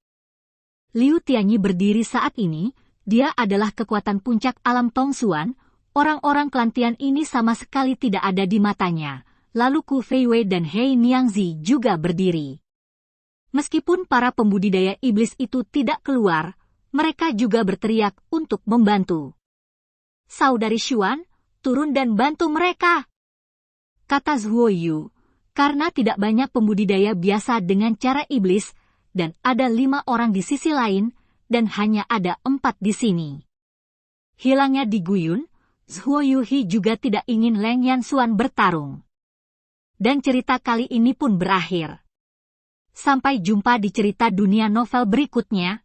Liu Tianyi berdiri saat ini. Dia adalah kekuatan puncak alam Tongsuan, orang-orang klan Tian ini sama sekali tidak ada di matanya, lalu Ku Feiwei dan Hei Niangzi juga berdiri. Meskipun para pembudidaya iblis itu tidak keluar, mereka juga berteriak untuk membantu. Saudari Xuan, turun dan bantu mereka, kata Zhuoyu, karena tidak banyak pembudidaya biasa dengan cara iblis, dan ada 5 orang di sisi lain, dan hanya ada 4 di sini. Hilangnya di Guyun, Zhuoyu He juga tidak ingin Leng Yanxuan bertarung. Dan cerita kali ini pun berakhir. Sampai jumpa di cerita dunia novel berikutnya.